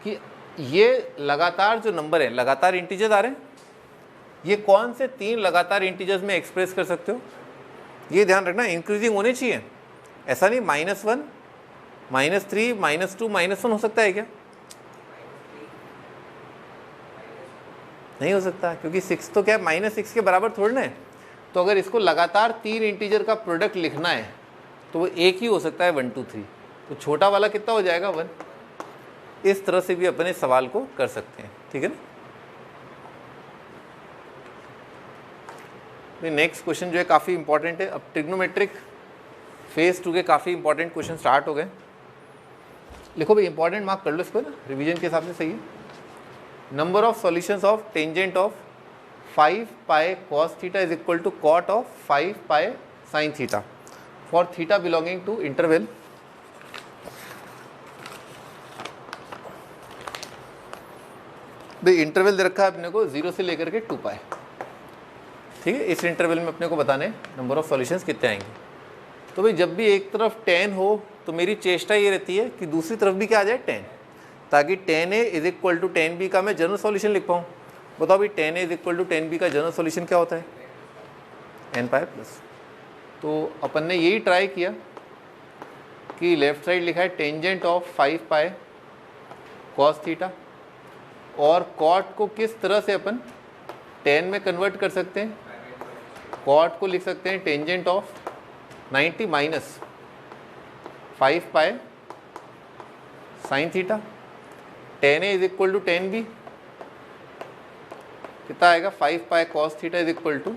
कि ये लगातार जो नंबर है, लगातार इंटीजर्स आ रहे हैं, ये कौन से 3 लगातार इंटीजर्स में एक्सप्रेस कर सकते हो, ये ध्यान रखना, इंक्रीजिंग होने चाहिए, ऐसा नहीं -1 -3 -2 -1 हो सकता है क्या, नहीं हो सकता, क्योंकि 6 तो क्या है -6 के बराबर थोड़ी ना है। तो अगर इसको लगातार 3 इंटीजर का प्रोडक्ट लिखना है तो वो एक ही हो सकता है 1 2 3, तो छोटा वाला कितना हो जाएगा 1। इस तरह से भी अपने सवाल को कर सकते हैं, ठीक है ना। नेक्स्ट क्वेश्चन जो है काफ़ी इंपॉर्टेंट है, अब ट्रिग्नोमेट्रिक फेज 2 के काफ़ी इंपॉर्टेंट क्वेश्चन स्टार्ट हो गए। लिखो भाई, इंपॉर्टेंट मार्क कर लो इसको ना, रिवीजन के हिसाब से सही है। Number of solutions of tangent of 5π cos theta is equal to cot of 5π sin theta for theta belonging to interval भाई, इंटरवल दे रखा है अपने को 0 से लेकर के 2π, ठीक है। इस इंटरवल में अपने को बताने नंबर ऑफ सॉल्यूशंस कितने आएंगे। तो भाई जब भी एक तरफ 10 हो तो मेरी चेष्टा ये रहती है कि दूसरी तरफ भी क्या आ जाए 10, ताकि 10a is equal to 10b का मैं जनरल सॉल्यूशन लिख पाऊँ। बताओ भाई 10a is equal to 10b का जनरल सॉल्यूशन क्या होता है n π+। तो अपन ने यही ट्राई किया कि लेफ्ट साइड लिखा है टेंजेंट ऑफ 5π cos थीटा, और कॉट को किस तरह से अपन 10 में कन्वर्ट कर सकते हैं, कॉट को लिख सकते हैं tangent of 90 minus 5π sin theta. 10a is equal to 10b कितना आएगा 5π cos theta is equal to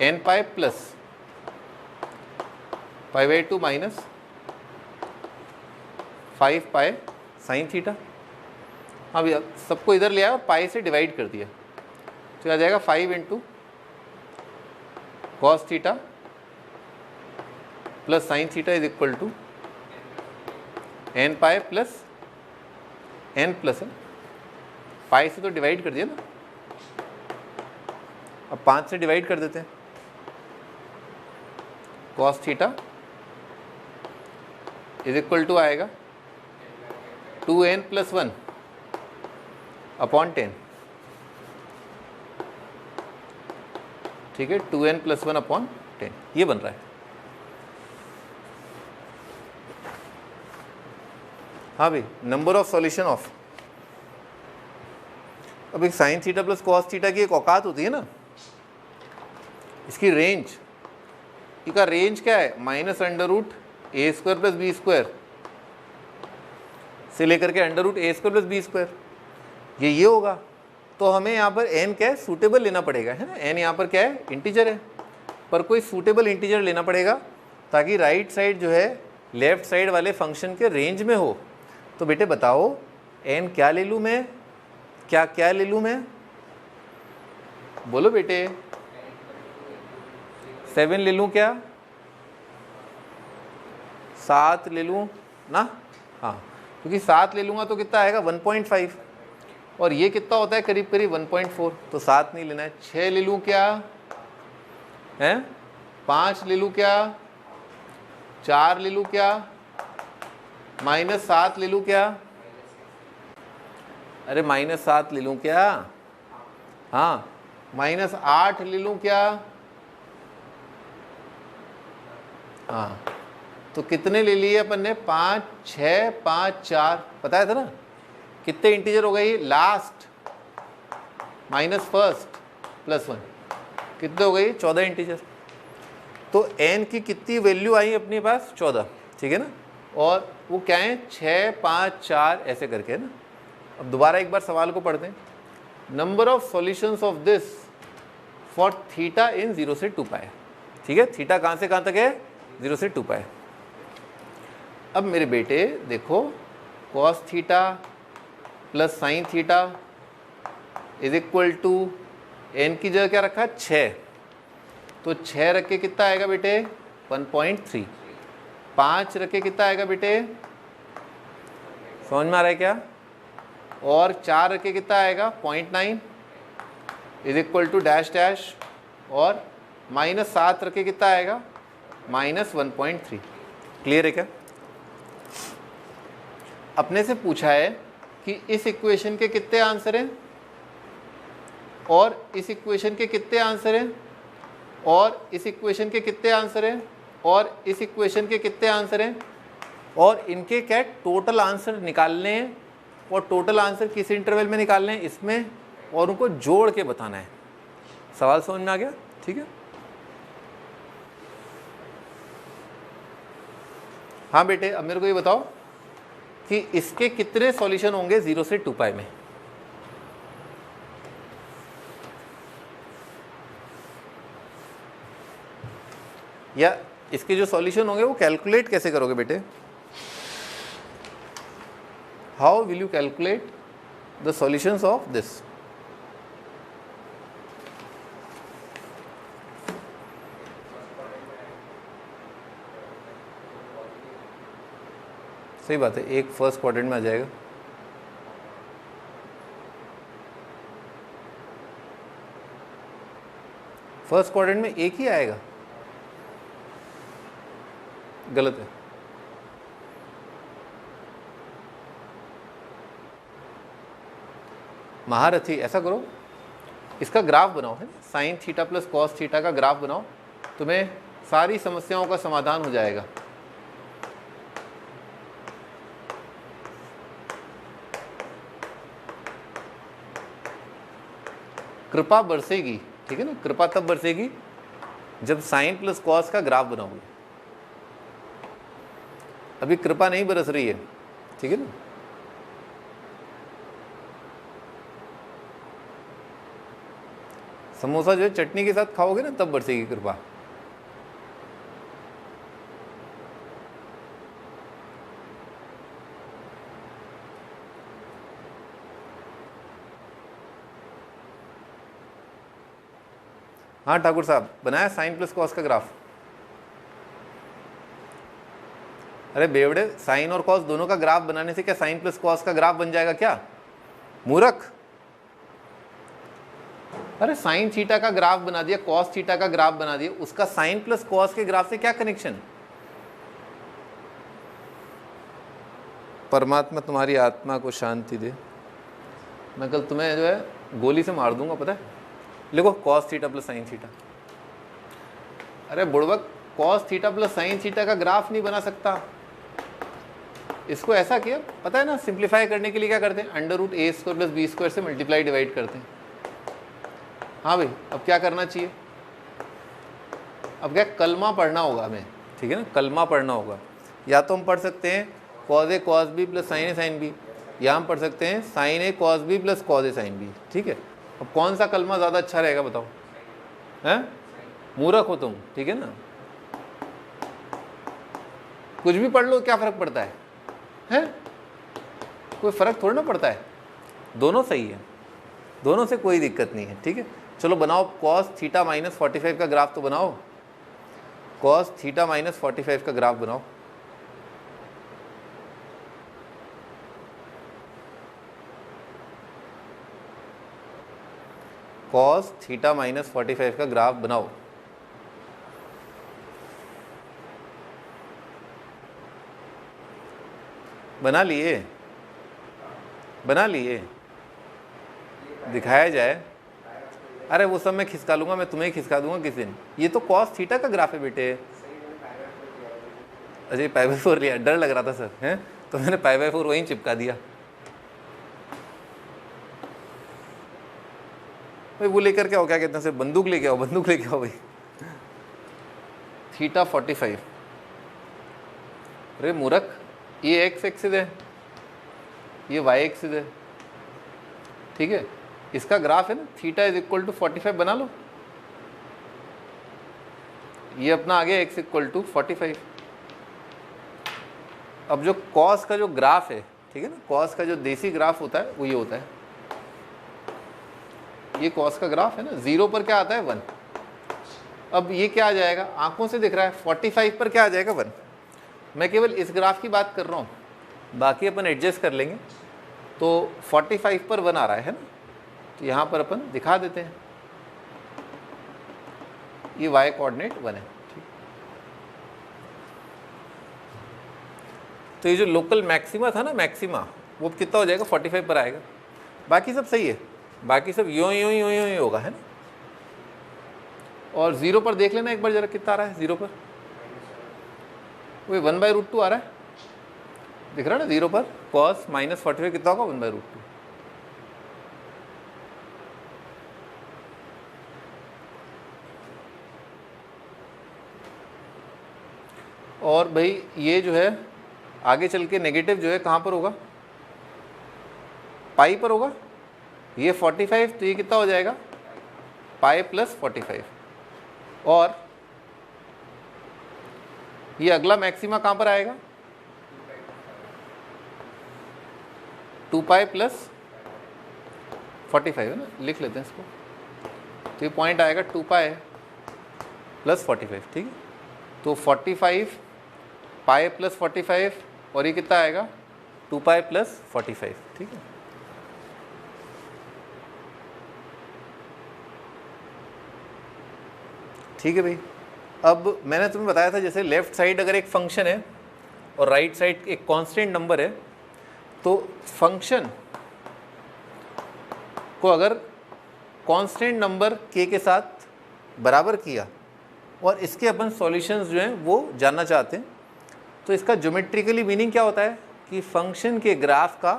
n π plus π/2 minus 5π sin theta. अब सबको इधर ले आया और पाई से डिवाइड कर दिया, तो आ जाएगा 5 into cos theta plus sine theta is equal to n π plus n plus pi से तो डिवाइड कर दिया ना, अब 5 से डिवाइड कर देते हैं। Cos theta is equal to आएगा 2n + 1 अपॉन 10, ठीक है, 2n + 1 अपॉन 10 ये बन रहा है। हाँ भाई, नंबर ऑफ सॉल्यूशन ऑफ, अब एक sign theta plus cos theta की एक औकात होती है ना, इसकी रेंज इसका रेंज क्या है, minus under root a square plus b square से लेकर के under root a square plus b square, ये होगा। तो हमें यहाँ पर n क्या है, सूटेबल लेना पड़ेगा, है ना। n यहाँ पर क्या है, इंटीजर है, पर कोई सूटेबल इंटीजर लेना पड़ेगा ताकि राइट साइड जो है लेफ्ट साइड वाले फंक्शन के रेंज में हो। तो बेटे बताओ n क्या ले लूँ मैं, क्या ले लूँ मैं, बोलो बेटे। 7 ले लूँ क्या, 7 ले लूँ ना, हाँ, क्योंकि 7 ले लूँगा तो कितना आएगा 1.5, और ये कितना होता है करीब करीब 1.4, तो 7 नहीं लेना है। 6 ले लूँ क्या है, 5 ले लूँ क्या, 4 ले लूँ क्या, -7 ले लूँ क्या, अरे -7 ले लूँ क्या, हाँ, -8 ले लूँ क्या, हाँ, तो कितने ले लिए अपन ने, 5 6 5 4, बताया था ना। कितने इंटीजर हो गई, लास्ट माइनस फर्स्ट प्लस 1, कितने हो गई, 14 इंटीजर। तो n की कितनी वैल्यू आई अपने पास, 14, ठीक है ना। और वो क्या है, 6 5 4 ऐसे करके, है ना। अब दोबारा एक बार सवाल को पढ़ते हैं। Number of solutions of this for theta in 0 से 2 पाई, ठीक है। थीटा कहाँ से कहाँ तक है, 0 से 2 पाई। अब मेरे बेटे देखो, cos theta plus sine theta is equal to n की जगह क्या रखा है, 6, तो 6 रख के कितना आएगा बेटे 1.3, 5 रख के कितना आएगा बेटे, समझ में आ रहा है क्या, और 4 रख के कितना आएगा 0.9 is equal to dash dash, और -7 रख के कितना आएगा -1.3। क्लियर है क्या। अपने से पूछा है कि इस इक्वेशन के कितने आंसर हैं, और इस इक्वेशन के कितने आंसर हैं, और इस इक्वेशन के कितने आंसर हैं, और इस इक्वेशन के कितने आंसर हैं, और इनके क्या टोटल आंसर निकालने हैं, और टोटल आंसर किस इंटरवल में निकालने हैं इसमें, और उनको जोड़ के बताना है। सवाल समझ में आ गया, ठीक है। हाँ बेटे, अब मेरे को ये बताओ कि इसके कितने सॉल्यूशन होंगे 0 से 2 पाई में। या इसके जो सॉल्यूशन होंगे वो कैलकुलेट कैसे करोगे बेटे, how will you calculate the solutions of this. सही बात है, एक फर्स्ट क्वाड्रेंट में आ जाएगा, फर्स्ट क्वाड्रेंट में एक ही आएगा, गलत है। महारथी ऐसा करो, इसका ग्राफ बनाओ, है sign theta plus cos theta का ग्राफ बनाओ, तुम्हें सारी समस्याओं का समाधान हो जाएगा। कृपा बरसेगी, ठीक है ना, कृपा तब बरसेगी जब साइन प्लस कॉस का ग्राफ बनाओगे। अभी कृपा नहीं बरस रही है, ठीक है ना। समोसा जो है चटनी के साथ खाओगे ना तब बरसेगी कृपा। हाँ ठाकुर साहब, बनाया साइन प्लस कॉस का ग्राफ। अरे बेवड़े, साइन और कॉस दोनों का ग्राफ बनाने से क्या साइन प्लस कॉस का ग्राफ बन जाएगा क्या, मूर्ख। अरे साइन थीटा का ग्राफ बना दिया, कॉस थीटा का ग्राफ बना दिया, उसका साइन प्लस कॉस के ग्राफ से क्या कनेक्शन। परमात्मा तुम्हारी आत्मा को शांति दे। मैं कल तुम्हें जो है गोली से मार दूंगा, पता है। लिखो cos theta plus sine theta. अरे बुड़बक, cos theta plus sine theta का ग्राफ नहीं बना सकता। इसको ऐसा किया, पता है ना, सिंप्लीफाई करने के लिए क्या करते हैं, under root a square plus b square से मल्टीप्लाई डिवाइड करते हैं। हाँ भाई, अब क्या करना चाहिए, अब क्या कलमा पढ़ना होगा हमें, ठीक है ना, कलमा पढ़ना होगा। या तो हम पढ़ सकते हैं कॉज ए कॉज बी प्लस साइन ए साइन बी, या हम पढ़ सकते हैं साइन ए कॉज बी प्लस कॉज ए साइन बी, ठीक है। अब कौन सा कलमा ज़्यादा अच्छा रहेगा बताओ, हैं? मूर्ख हो तुम, ठीक है ना, कुछ भी पढ़ लो, क्या फ़र्क पड़ता है, हैं? कोई फ़र्क थोड़ा ना पड़ता है, दोनों सही है, दोनों से कोई दिक्कत नहीं है, ठीक है। चलो बनाओ कॉस थीटा माइनस 45 का ग्राफ तो बनाओ, कॉस थीटा माइनस 45 का ग्राफ बनाओ। कॉस थीटा माइनस 45 का ग्राफ बनाओ। बना लिए, बना लिए, दिखाया जाए। अरे वो सब मैं खिसका लूँगा, मैं तुम्हें खिसका दूंगा किस दिन। ये तो कॉस थीटा का ग्राफ है बेटे। अजय पाई/4 लिया, डर लग रहा था सर, हैं, तो मैंने पाई/4 वहीं चिपका दिया। भाई वो लेकर के आओ, क्या कहते हैं सर, बंदूक लेके आओ, बंदूक लेके आओ भाई। थीटा 45, अरे मूर्ख, ये एक्स एक्सिस है, ये वाई एक्सिस है, ठीक है। इसका ग्राफ है ना थीटा इज इक्वल टू 45, बना लो। ये अपना आ गया एक्स इक्वल टू 45। अब जो कॉस का जो ग्राफ है, ठीक है ना, कॉस का जो देसी ग्राफ होता है वो ये होता है, ये कॉस का ग्राफ है ना, 0 पर क्या आता है 1। अब ये क्या आ जाएगा, आंखों से दिख रहा है, 45 पर क्या आ जाएगा 1। मैं केवल इस ग्राफ की बात कर रहा हूँ, बाकी अपन एडजस्ट कर लेंगे। तो 45 पर 1 आ रहा है ना, तो यहाँ पर अपन दिखा देते हैं, ये y कोऑर्डिनेट 1 है, ठीक। तो ये जो लोकल मैक्सिमा था ना, मैक्सिमा, वो कितना हो जाएगा, 45 पर आएगा। बाकी सब सही है, बाकी सब यूं यूं यूं यूं होगा, है ना। और 0 पर देख लेना एक बार जरा, कितना आ रहा है 0 पर, वो 1/√2 आ रहा है, दिख रहा है ना 0 पर। कॉस माइनस 45 कितना होगा, 1/√2। और भाई ये जो है आगे चल के नेगेटिव जो है कहाँ पर होगा, पाई पर होगा। ये 45, तो ये कितना हो जाएगा, पाई प्लस 45। और ये अगला मैक्सिमा कहाँ पर आएगा, 2 पाई प्लस 45 है ना, लिख लेते हैं इसको। तो ये पॉइंट आएगा 2 पाई प्लस 45, ठीक है। तो 45 पाई प्लस 45, और ये कितना आएगा 2 पाई प्लस 45, ठीक है। ठीक है भाई। अब मैंने तुम्हें बताया था जैसे लेफ्ट साइड अगर एक फंक्शन है और राइट साइड एक कांस्टेंट नंबर है, तो फंक्शन को अगर कांस्टेंट नंबर k के साथ बराबर किया और इसके अपन सॉल्यूशंस जो हैं वो जानना चाहते हैं, तो इसका ज्योमेट्रिकली मीनिंग क्या होता है कि फंक्शन के ग्राफ का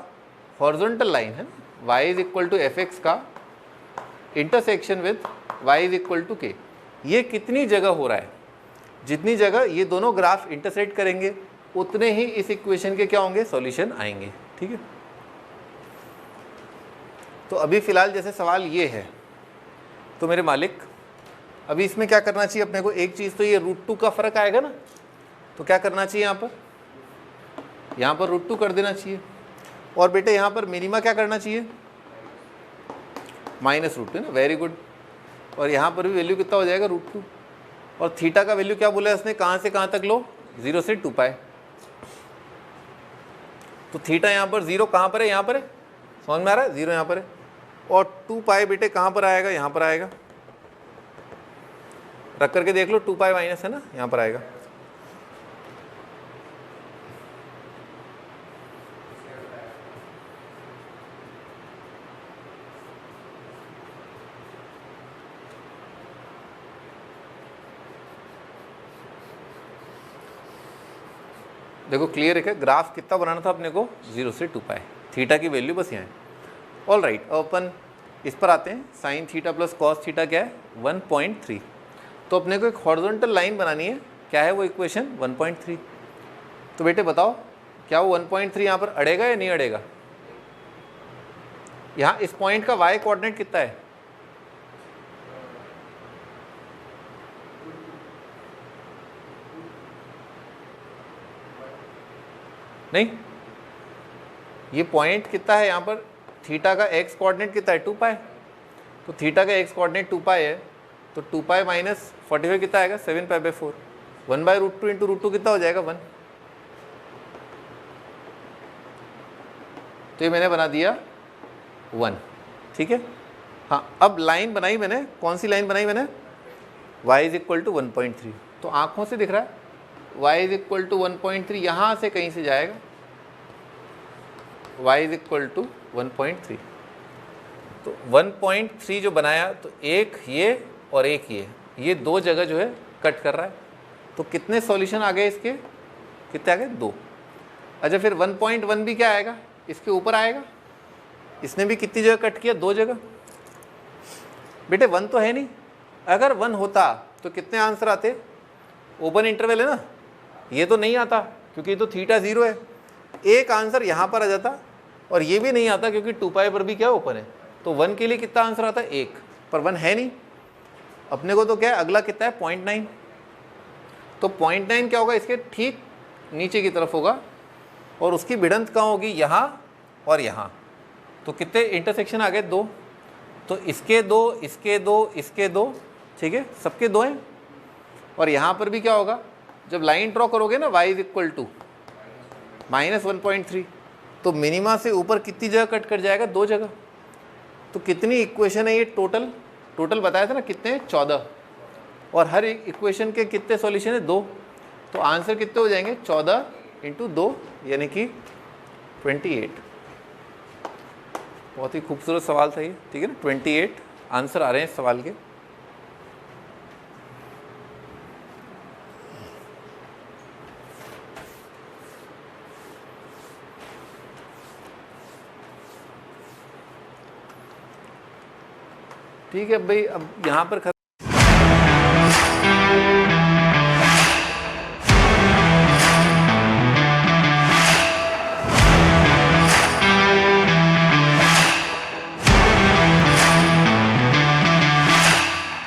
हॉरिजॉन्टल लाइन है y is equal to fx का intersection with y is equal to k, ये कितनी जगह हो रहा है, जितनी जगह ये दोनों ग्राफ इंटरसेक्ट करेंगे उतने ही इस इक्वेशन के क्या होंगे, सॉल्यूशन आएंगे, ठीक है। तो अभी फ़िलहाल जैसे सवाल ये है, तो मेरे मालिक अभी इसमें क्या करना चाहिए अपने को, एक चीज़ तो ये √2 का फ़र्क आएगा ना, तो क्या करना चाहिए यहाँ पर √2 कर देना चाहिए। और बेटे यहाँ पर मिनिमा क्या करना चाहिए, -√2 है ना, वेरी गुड। और यहाँ पर भी वैल्यू कितना हो जाएगा √2, और थीटा का वैल्यू क्या बोला है उसने, कहाँ से कहाँ तक लो, 0 से 2 पाई। तो थीटा यहाँ पर 0 कहाँ पर है, यहाँ पर है, समझ में आ रहा है, 0 यहाँ पर है। और 2 पाई बेटे कहाँ पर आएगा, यहाँ पर आएगा, रख करके देख लो, 2 पाई माइनस है ना, यहाँ पर आएगा। देखो क्लियर है क्या, ग्राफ कितना बनाना था अपने को, 0 से 2 पाई, थीटा की वैल्यू बस यहाँ है। ऑल राइट, अब अपन इस पर आते हैं, sign theta plus cos theta क्या है, 1.3। तो अपने को एक हॉरिजॉन्टल लाइन बनानी है। क्या है वो इक्वेशन? 1.3। तो बेटे बताओ क्या वो 1.3 यहाँ पर अड़ेगा या नहीं अड़ेगा? यहाँ इस पॉइंट का y कोऑर्डिनेट कितना है? नहीं, ये पॉइंट कितना है यहाँ पर? थीटा का x कोऑर्डिनेट कितना है? 2 पाई। तो थीटा का x कोऑर्डिनेट 2 पाई है, तो 2 पाई माइनस 45 कितना आएगा? 7 पाई बाई 4। 1/√2 इंटू √2 कितना हो जाएगा? 1। तो ये मैंने बना दिया 1। ठीक है। हाँ, अब लाइन बनाई मैंने, कौन सी लाइन बनाई मैंने? y is equal to 1.3। तो आंखों से दिख रहा है y इज इक्वल टू 1.3, यहाँ से कहीं से जाएगा y इज इक्वल टू 1.3। तो 1.3 जो बनाया, तो एक ये और एक ये दो जगह जो है कट कर रहा है। तो कितने सॉल्यूशन आ गए इसके? कितने आ गए? 2। अच्छा, फिर 1.1 भी क्या आएगा? इसके ऊपर आएगा। इसने भी कितनी जगह कट किया? 2 जगह। बेटे 1 तो है नहीं, अगर 1 होता तो कितने आंसर आते? ओपन इंटरवल है ना, ये तो नहीं आता क्योंकि तो थीटा 0 है। एक आंसर यहाँ पर आ जाता और ये भी नहीं आता क्योंकि 2 पाई पर भी क्या ओपन है। तो 1 के लिए कितना आंसर आता है? 1। पर 1 है नहीं अपने को, तो क्या है अगला? कितना है? 0.9। तो 0.9 क्या होगा? इसके ठीक नीचे की तरफ होगा और उसकी भिड़ंत कहाँ होगी? यहाँ और यहाँ। तो कितने इंटरसेक्शन आ गए? 2। तो इसके 2, इसके 2, इसके 2, ठीक है, सबके 2 हैं। और यहाँ पर भी क्या होगा? जब लाइन ड्रॉ करोगे ना y इज इक्वल टू -1.3, तो मिनिमा से ऊपर कितनी जगह कट कर जाएगा? 2 जगह। तो कितनी इक्वेशन है ये? टोटल बताया था ना कितने? 14। और हर एक इक्वेशन के कितने सॉल्यूशन है? 2। तो आंसर कितने हो जाएंगे? 14 इंटू 2 यानी कि 28। बहुत ही खूबसूरत सवाल था ये, ठीक है ना। 28 आंसर आ रहे हैं इस सवाल के। ठीक है भाई, अब यहाँ पर